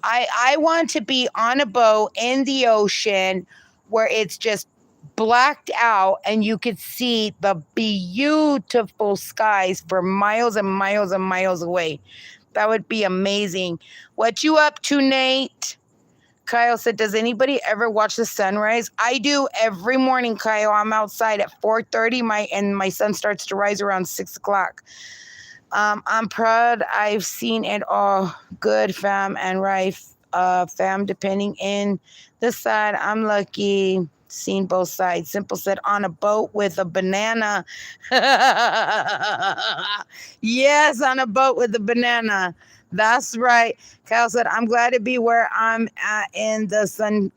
I want to be on a boat in the ocean where it's just blacked out and you could see the beautiful skies for miles and miles and miles away. That would be amazing. What you up to, Nate? Kyle said, does anybody ever watch the sunrise? I do every morning, Kyle. I'm outside at 4:30 and my sun starts to rise around 6 o'clock. I'm proud. I've seen it all. Good, fam and Rife, fam, depending in the side. I'm lucky. Seen both sides. Simple said, on a boat with a banana. Yes, on a boat with a banana. That's right. Kyle said, I'm glad to be where I'm at in the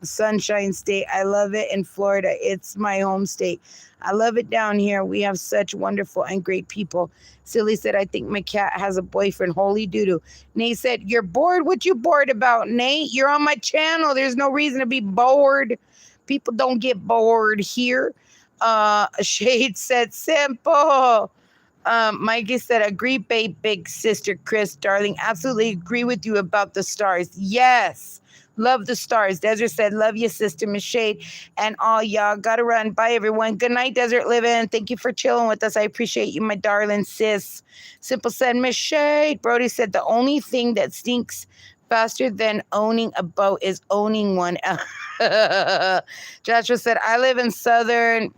sunshine state. I love it in Florida. It's my home state. I love it down here. We have such wonderful and great people. Silly said, I think my cat has a boyfriend. Holy doo-doo. Nate said, you're bored? What you bored about, Nate? You're on my channel. There's no reason to be bored. People don't get bored here. Shade said, simple. Mikey said, agree, babe, big sister Chris, darling. Absolutely agree with you about the stars. Yes. Love the stars. Desert said, love you, sister Miss Shade. And all y'all gotta run. Bye, everyone. Good night, Desert Living. Thank you for chilling with us. I appreciate you, my darling sis. Simple said, Miss Shade. Brody said, the only thing that stinks faster than owning a boat is owning one. Joshua said, I live in southern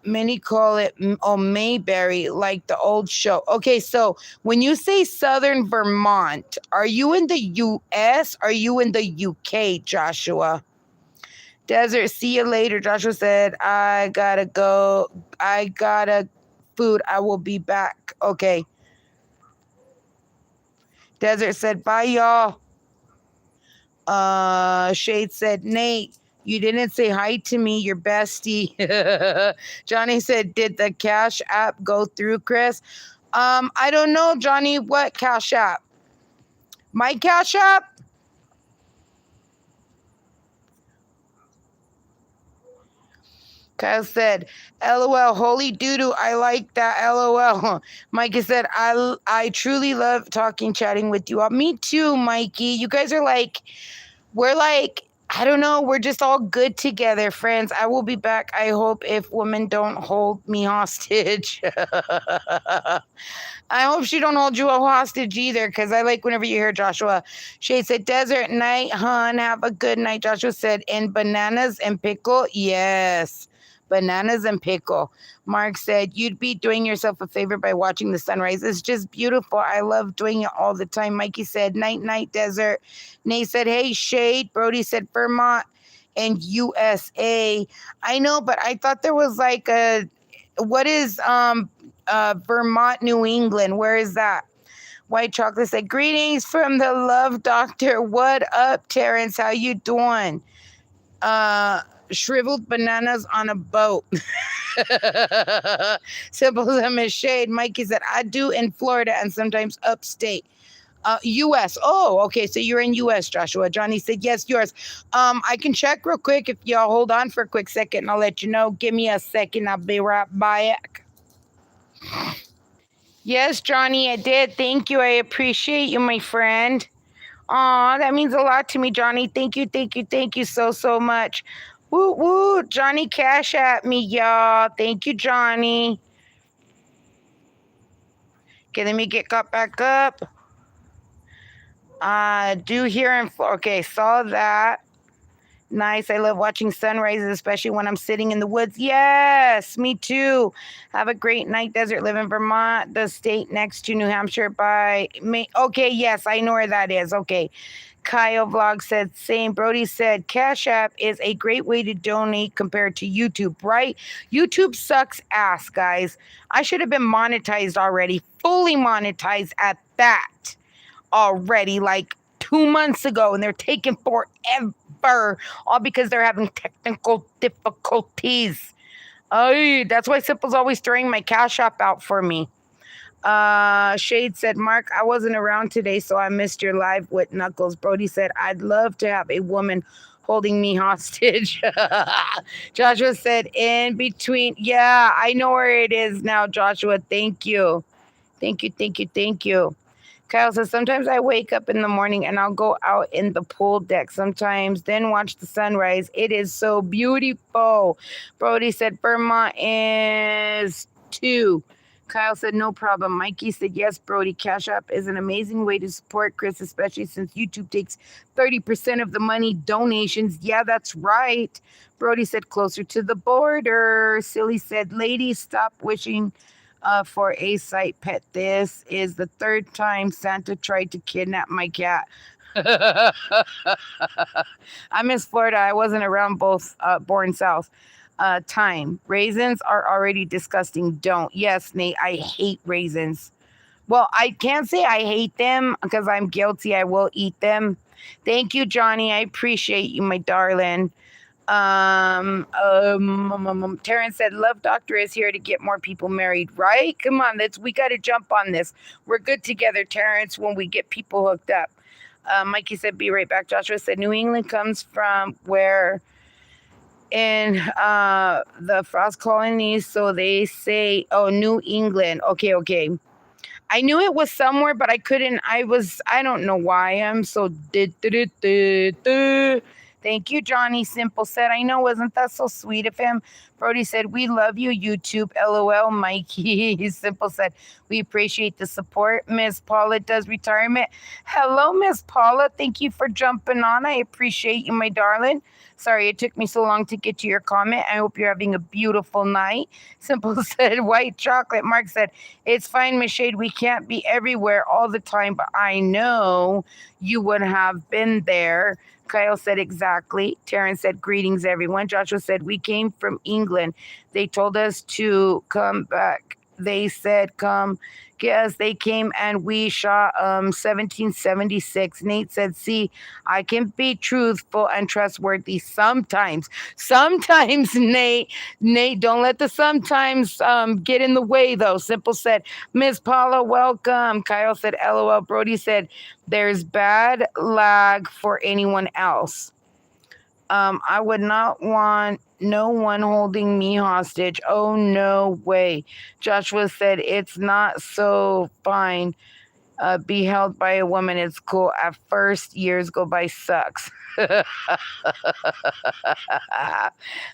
many call it Mayberry, like the old show. Okay, so when you say southern Vermont, are you in the U.S.? Are you in the U.K., Joshua? Desert, see you later. Joshua said, I gotta go. I gotta food. I will be back. Okay. Desert said, bye, y'all. Shade said, Nate, you didn't say hi to me, your bestie. Johnny said, did the Cash App go through, Chris? I don't know, Johnny. What Cash App? My Cash App? Kyle said, LOL, holy doo-doo, I like that, LOL. Mikey said, I truly love talking, chatting with you all. Me too, Mikey. You guys are like, we're like, I don't know, we're just all good together, friends. I will be back, I hope, if women don't hold me hostage. I hope she don't hold you a hostage either, because I like whenever you hear Joshua. Shade said, desert night, hun, have a good night. Joshua said, and bananas and pickle? Yes. Bananas and pickle. Mark said, you'd be doing yourself a favor by watching the sunrise. It's just beautiful. I love doing it all the time. Mikey said, night, night, desert. Nate said, hey, Shade. Brody said, Vermont and USA. I know, but I thought there was like what is Vermont, New England? Where is that? White Chocolate said, greetings from the Love Doctor. What up, Terrence? How you doing? Shriveled bananas on a boat. Simple as a shade. Mikey said, I do in Florida and sometimes upstate. U.S. Oh, okay. So you're in U.S., Joshua. Johnny said, yes, yours. I can check real quick if y'all hold on for a quick second and I'll let you know. Give me a second. I'll be right back. Yes, Johnny, I did. Thank you. I appreciate you, my friend. Aw, that means a lot to me, Johnny. Thank you so, so much. Woo woo. Johnny Cash at me, y'all. Thank you, Johnny. Okay, let me get got back up. Do here in okay, saw that. Nice. I love watching sunrises, especially when I'm sitting in the woods. Yes, me too. Have a great night, Desert. Live in Vermont, the state next to New Hampshire by me. Okay, yes, I know where that is. Okay. Kyle Vlog said, same. Brody said, Cash App is a great way to donate compared to YouTube, right? YouTube sucks ass, guys. I should have been monetized already, fully monetized at that already, like 2 months ago, and they're taking forever, all because they're having technical difficulties. Oh, that's why Simple's always throwing my Cash App out for me. Shade said, Mark, I wasn't around today, so I missed your live with Knuckles. Brody said, I'd love to have a woman holding me hostage. Joshua said, in between. Yeah, I know where it is now, Joshua. Thank you. Thank you, thank you, thank you. Kyle says, sometimes I wake up in the morning and I'll go out in the pool deck sometimes, then watch the sunrise. It is so beautiful. Brody said, Vermont is 2. Kyle said, no problem. Mikey said, yes, Brody. Cash App is an amazing way to support Chris, especially since YouTube takes 30% of the money donations. Yeah, that's right. Brody said, closer to the border. Silly said, ladies, stop wishing for a sight pet. This is the 3rd time Santa tried to kidnap my cat. I miss Florida. I wasn't around both born south. Time. Raisins are already disgusting. Don't. Yes, Nate, I hate raisins. Well, I can't say I hate them because I'm guilty. I will eat them. Thank you, Johnny. I appreciate you, my darling. Terrence said, Love Doctor is here to get more people married, right? Come on, we got to jump on this. We're good together, Terrence, when we get people hooked up. Mikey said, be right back. Joshua said, New England comes from where in the frost colonies, so they say, oh, New England. Okay. I knew it was somewhere, but I couldn't. I don't know why I'm so. Thank you, Johnny. Simple said, I know, wasn't that so sweet of him? Brody said, we love you, YouTube. LOL, Mikey. Simple said, we appreciate the support. Miss Paula does retirement. Hello, Miss Paula. Thank you for jumping on. I appreciate you, my darling. Sorry it took me so long to get to your comment. I hope you're having a beautiful night. Simple said, white chocolate. Mark said, it's fine, Miss Shade. We can't be everywhere all the time, but I know you would have been there. Kyle said, exactly. Terrence said, greetings, everyone. Joshua said, we came from England. They told us to come back. They said, come get us. They came and we shot 1776. Nate said, see, I can be truthful and trustworthy sometimes. Sometimes, Nate, don't let the sometimes get in the way, though. Simple said, Miss Paula, welcome. Kyle said, LOL. Brody said, there's bad lag for anyone else. I would not want no one holding me hostage. Oh, no way. Joshua said, it's not so fine. Be held by a woman. It's cool. At first, years go by sucks.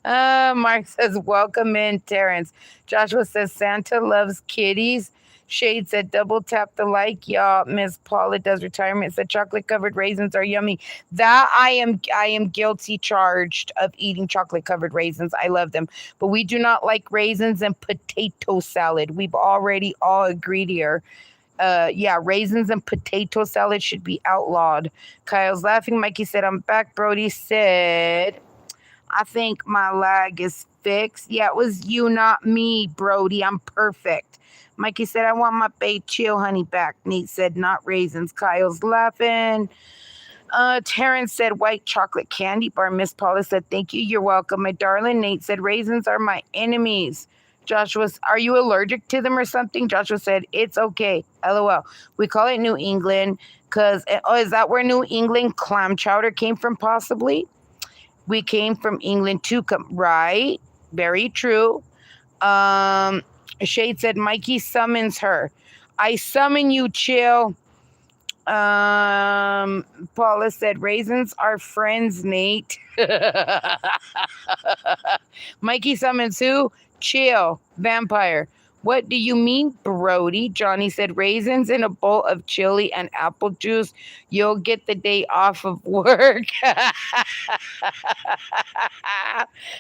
Mark says, welcome in, Terrence. Joshua says, Santa loves kitties. Shade said, double tap the like, y'all. Miss Paula does retirement. Said, chocolate covered raisins are yummy. That I am guilty charged of eating chocolate covered raisins. I love them, but we do not like raisins and potato salad. We've already all agreed here. Yeah, raisins and potato salad should be outlawed. Kyle's laughing. Mikey said, I'm back. Brody said, I think my lag is fixed. Yeah, it was you, not me, Brody. I'm perfect. Mikey said, I want my bae chill honey back. Nate said, not raisins. Kyle's laughing. Terrence said, white chocolate candy bar. Miss Paula said, thank you. You're welcome, my darling. Nate said, raisins are my enemies. Joshua, are you allergic to them or something? Joshua said, it's okay. LOL. We call it New England because, is that where New England clam chowder came from possibly? We came from England too, right? Very true. Shade said, Mikey summons her. I summon you, chill. Paula said, raisins are friends, Nate. Mikey summons who? Chill, vampire. What do you mean, Brody? Johnny said, raisins in a bowl of chili and apple juice. You'll get the day off of work.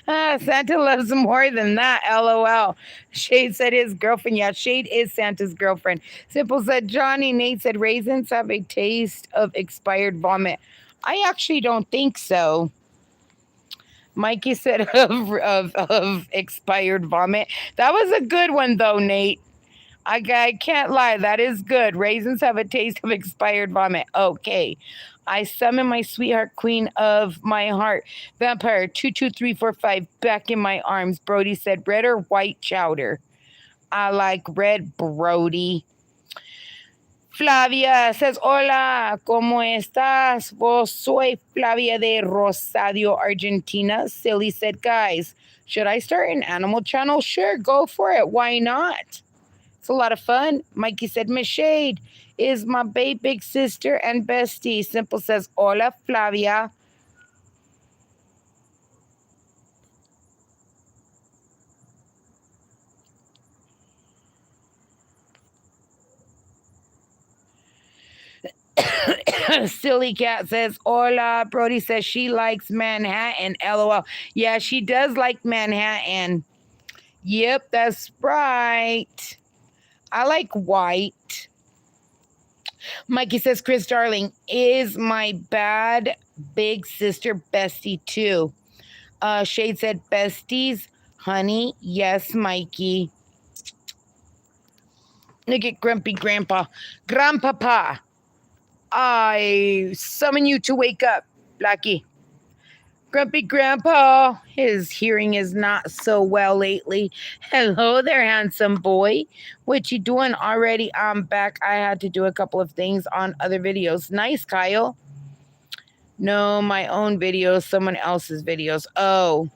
Santa loves more than that, LOL. Shade said his girlfriend. Yeah, Shade is Santa's girlfriend. Simple said, Johnny. Nate said, raisins have a taste of expired vomit. I actually don't think so. Mikey said of expired vomit. That was a good one though, Nate. I can't lie. That is good. Raisins have a taste of expired vomit. Okay. I summon my sweetheart queen of my heart. Vampire 22345 back in my arms. Brody said red or white chowder. I like red, Brody. Flavia says, hola, ¿cómo estás? Vos soy Flavia de Rosario, Argentina. Silly said, guys, should I start an animal channel? Sure, go for it. Why not? It's a lot of fun. Mikey said, Miss Shade is my big sister and bestie. Simple says, hola, Flavia. Silly Cat says, hola. Brody says she likes Manhattan. LOL. Yeah, she does like Manhattan. Yep, that's right. I like white. Mikey says, Chris Darling is my bad big sister bestie too. Shade said, besties, honey. Yes, Mikey. Look at Grumpy Grandpa. Grandpapa. I summon you to wake up, Blackie. Grumpy Grandpa, his hearing is not so well lately. Hello there, handsome boy. What you doing already? I'm back. I had to do a couple of things on other videos. Nice, Kyle. No, my own videos, someone else's videos. Oh.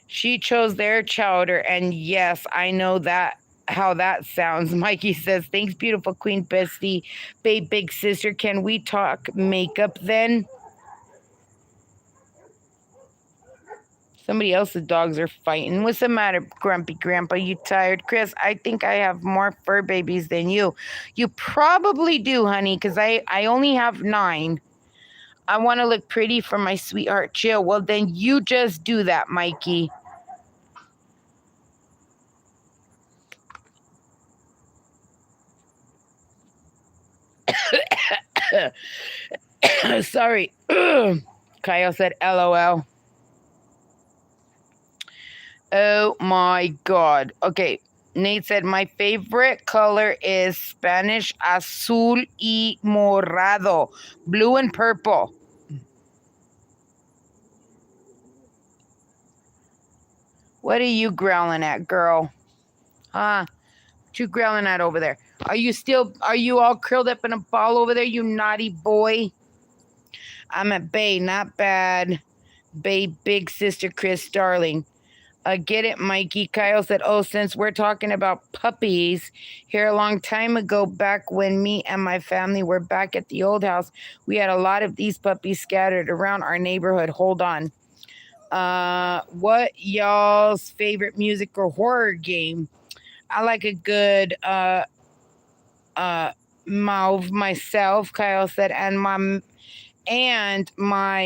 She chose their chowder, and yes, I know that how that sounds. Mikey says, thanks, beautiful queen bestie. Babe, big sister, can we talk makeup then? Somebody else's dogs are fighting. What's the matter, Grumpy Grandpa? You tired? Chris, I think I have more fur babies than you. You probably do, honey, because I only have 9. I want to look pretty for my sweetheart Chill. Well, then you just do that, Mikey. Sorry. Kyle said LOL. Oh my God. Okay. Nate said, my favorite color is Spanish azul y morado, blue and purple. What are you growling at, girl? Huh? What you growling at over there? Are you all curled up in a ball over there, you naughty boy? I'm at Bay, not bad. Bay, big sister Chris, darling. Get it, Mikey. Kyle said, oh, since we're talking about puppies, here a long time ago, back when me and my family were back at the old house, we had a lot of these puppies scattered around our neighborhood. Hold on. What y'all's favorite music or horror game? I like a good mauve myself, Kyle said, and my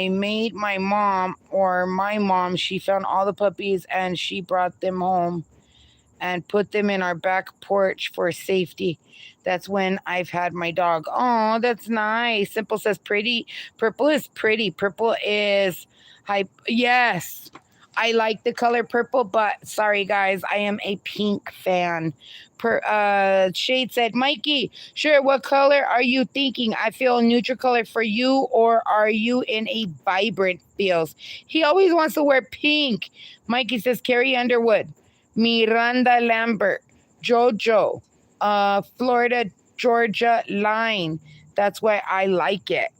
maid, my mom, she found all the puppies and she brought them home and put them in our back porch for safety. That's when I've had my dog. Oh, that's nice. Simple says pretty. Purple is pretty. Purple is hype. Yes. I like the color purple, but sorry guys, I am a pink fan. Shade said, Mikey, sure, what color are you thinking? I feel neutral color for you, or are you in a vibrant feels? He always wants to wear pink. Mikey says, Carrie Underwood, Miranda Lambert, Jojo, Florida, Georgia line. That's why I like it.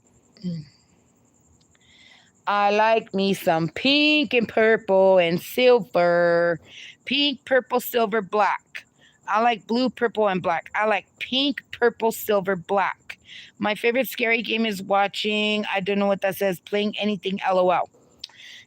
I like me some pink and purple and silver. Pink, purple, silver, black. I like blue, purple, and black. I like pink, purple, silver, black. My favorite scary game is watching. I don't know what that says. Playing anything. LOL.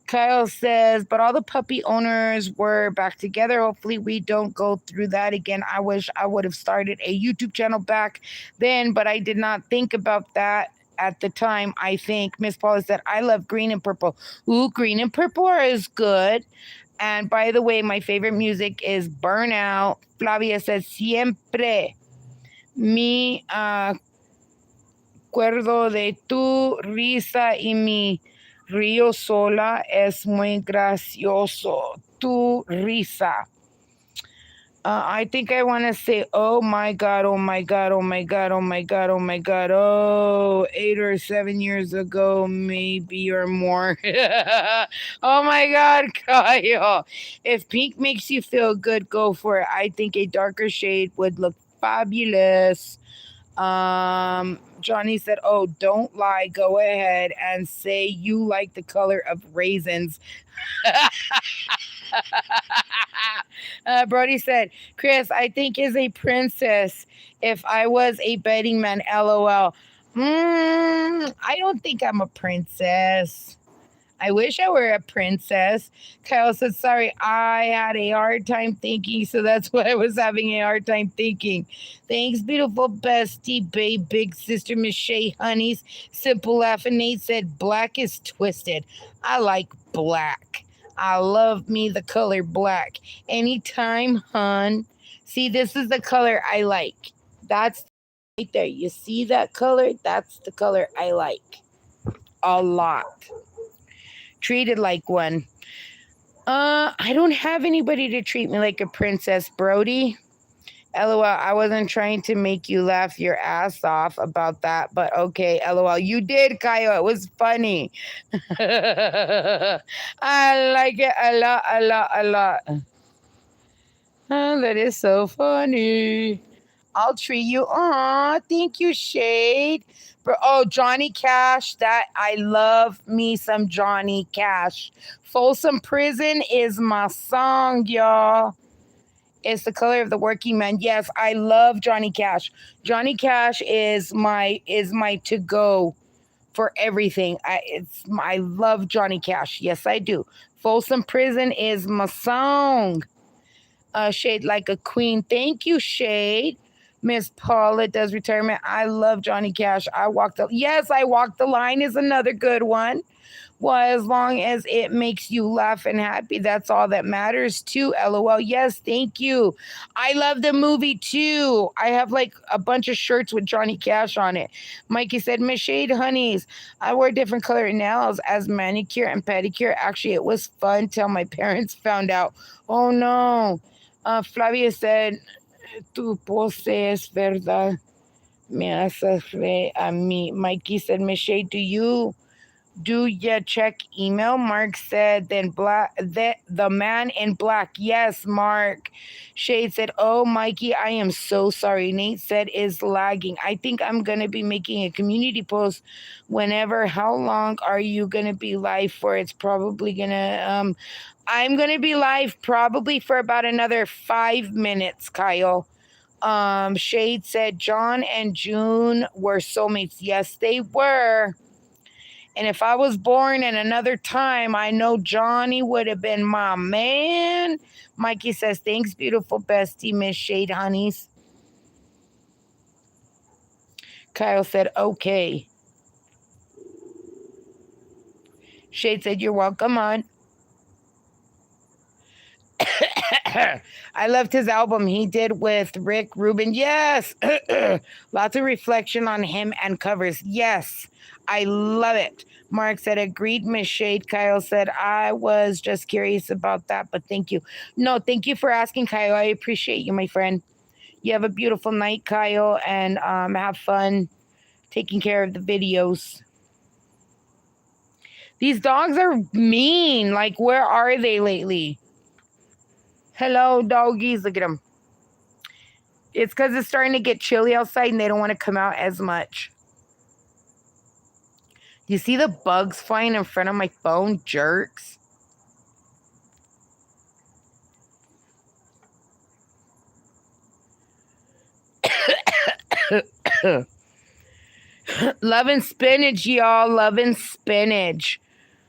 Kyle says, but all the puppy owners were back together. Hopefully, we don't go through that again. I wish I would have started a YouTube channel back then, but I did not think about that at the time. I think Miss Paula said, I love green and purple. Ooh, green and purple is good. And by the way, my favorite music is Burnout. Flavia says, siempre me acuerdo de tu risa y mi río sola es muy gracioso. Tu risa. I think I want to say, oh my God, oh my God, oh my God, oh my God, oh my God. Oh, 8 or 7 years ago, maybe or more. Oh my God, Kyle. If pink makes you feel good, go for it. I think a darker shade would look fabulous. Johnny said, oh, don't lie. Go ahead and say you like the color of raisins. Brody said, Chris, I think is a princess. If I was a betting man, LOL. I don't think I'm a princess. I wish I were a princess. Kyle said, sorry, I had a hard time thinking, so that's why I was having a hard time thinking. Thanks, beautiful bestie, babe, big sister, Miss Shay Honeys. Simple laugh, and Nate said, black is twisted. I like black. I love me the color black. Anytime, hun. See, this is the color I like. That's right there. You see that color? That's the color I like. A lot. Treated like one. I don't have anybody to treat me like a princess, Brody. LOL, I wasn't trying to make you laugh your ass off about that, but okay, LOL. You did, Kyle. It was funny. I like it a lot, a lot, a lot. Oh, that is so funny. I'll treat you. Aw, thank you, Shade. Oh, Johnny Cash. That I love me some Johnny Cash. Folsom Prison is my song, y'all. It's the color of the working man. Yes, I love Johnny Cash. Johnny Cash is my to go for everything. I love Johnny Cash. Yes, I do. Folsom Prison is my song. Shade like a queen. Thank you, Shade. Miss Paula does retirement. I love Johnny Cash. I walked the line is another good one. Well, as long as it makes you laugh and happy, that's all that matters too. LOL. Yes, thank you. I love the movie too. I have like a bunch of shirts with Johnny Cash on it. Mikey said, Miss Shade Honeys, I wear different color nails as manicure and pedicure. Actually, it was fun till my parents found out. Oh no. Flavia said, tu pose es verdad. Me haces re a mí. Mikey said, Miss Shade, do you check email? Mark said, then black the man in black. Yes, Mark. Shade said, oh, Mikey, I am so sorry. Nate said is lagging. I think I'm gonna be making a community post whenever. How long are you gonna be live for? It's probably gonna I'm gonna be live probably for about another 5 minutes, Kyle. Shade said John and June were soulmates. Yes, they were. And if I was born in another time, I know Johnny would have been my man. Mikey says, thanks, beautiful bestie, Miss Shade Honeys. Kyle said, okay. Shade said, you're welcome on. I loved his album he did with Rick Rubin. Yes. Lots of reflection on him and covers. Yes. I love it. Mark said, agreed, Miss Shade. Kyle said, I was just curious about that, but thank you. No, thank you for asking, Kyle. I appreciate you, my friend. You have a beautiful night, Kyle, and have fun taking care of the videos. These dogs are mean. Like, where are they lately? Hello, doggies. Look at them. It's because it's starting to get chilly outside and they don't want to come out as much. You see the bugs flying in front of my phone, jerks? Loving spinach, y'all. Loving spinach.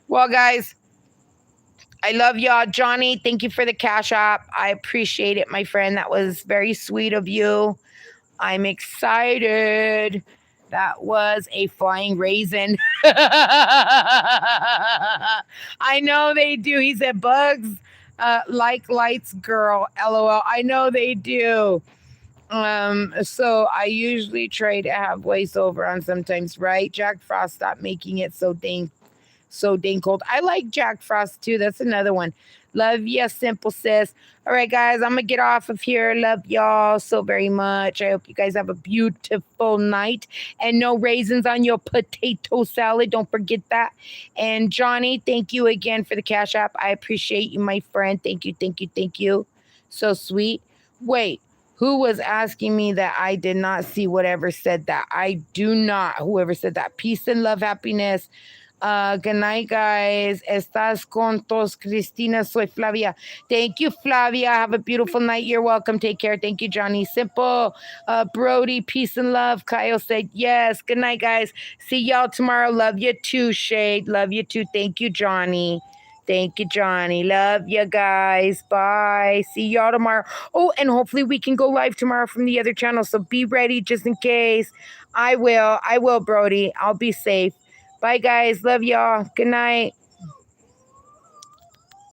Well, guys, I love y'all. Johnny, thank you for the cash app. I appreciate it, my friend. That was very sweet of you. I'm excited. That was a flying raisin. I know they do. He said bugs like lights, girl. LOL. I know they do. So I usually try to have voiceover on sometimes, right? Jack Frost, stop making it so dang cold. I like Jack Frost too. That's another one. Love ya, simple sis. All right, guys, I'm gonna get off of here. Love y'all so very much. I hope you guys have a beautiful night and no raisins on your potato salad. Don't forget that. And Johnny, thank you again for the cash app. I appreciate you, my friend. Thank you, thank you, thank you. So sweet. Wait, who was asking me that I did not see whatever said that? I do not. Whoever said that. Peace and love, happiness. Good night, guys. Estás con todos, Cristina. Soy Flavia. Thank you, Flavia. Have a beautiful night. You're welcome. Take care. Thank you, Johnny. Simple. Brody, peace and love. Kyle said yes. Good night, guys. See y'all tomorrow. Love you too, Shade. Love you too. Thank you, Johnny. Thank you, Johnny. Love you guys. Bye. See y'all tomorrow. Oh, and hopefully we can go live tomorrow from the other channel. So be ready just in case. I will. I will, Brody. I'll be safe. Bye, guys. Love y'all. Good night.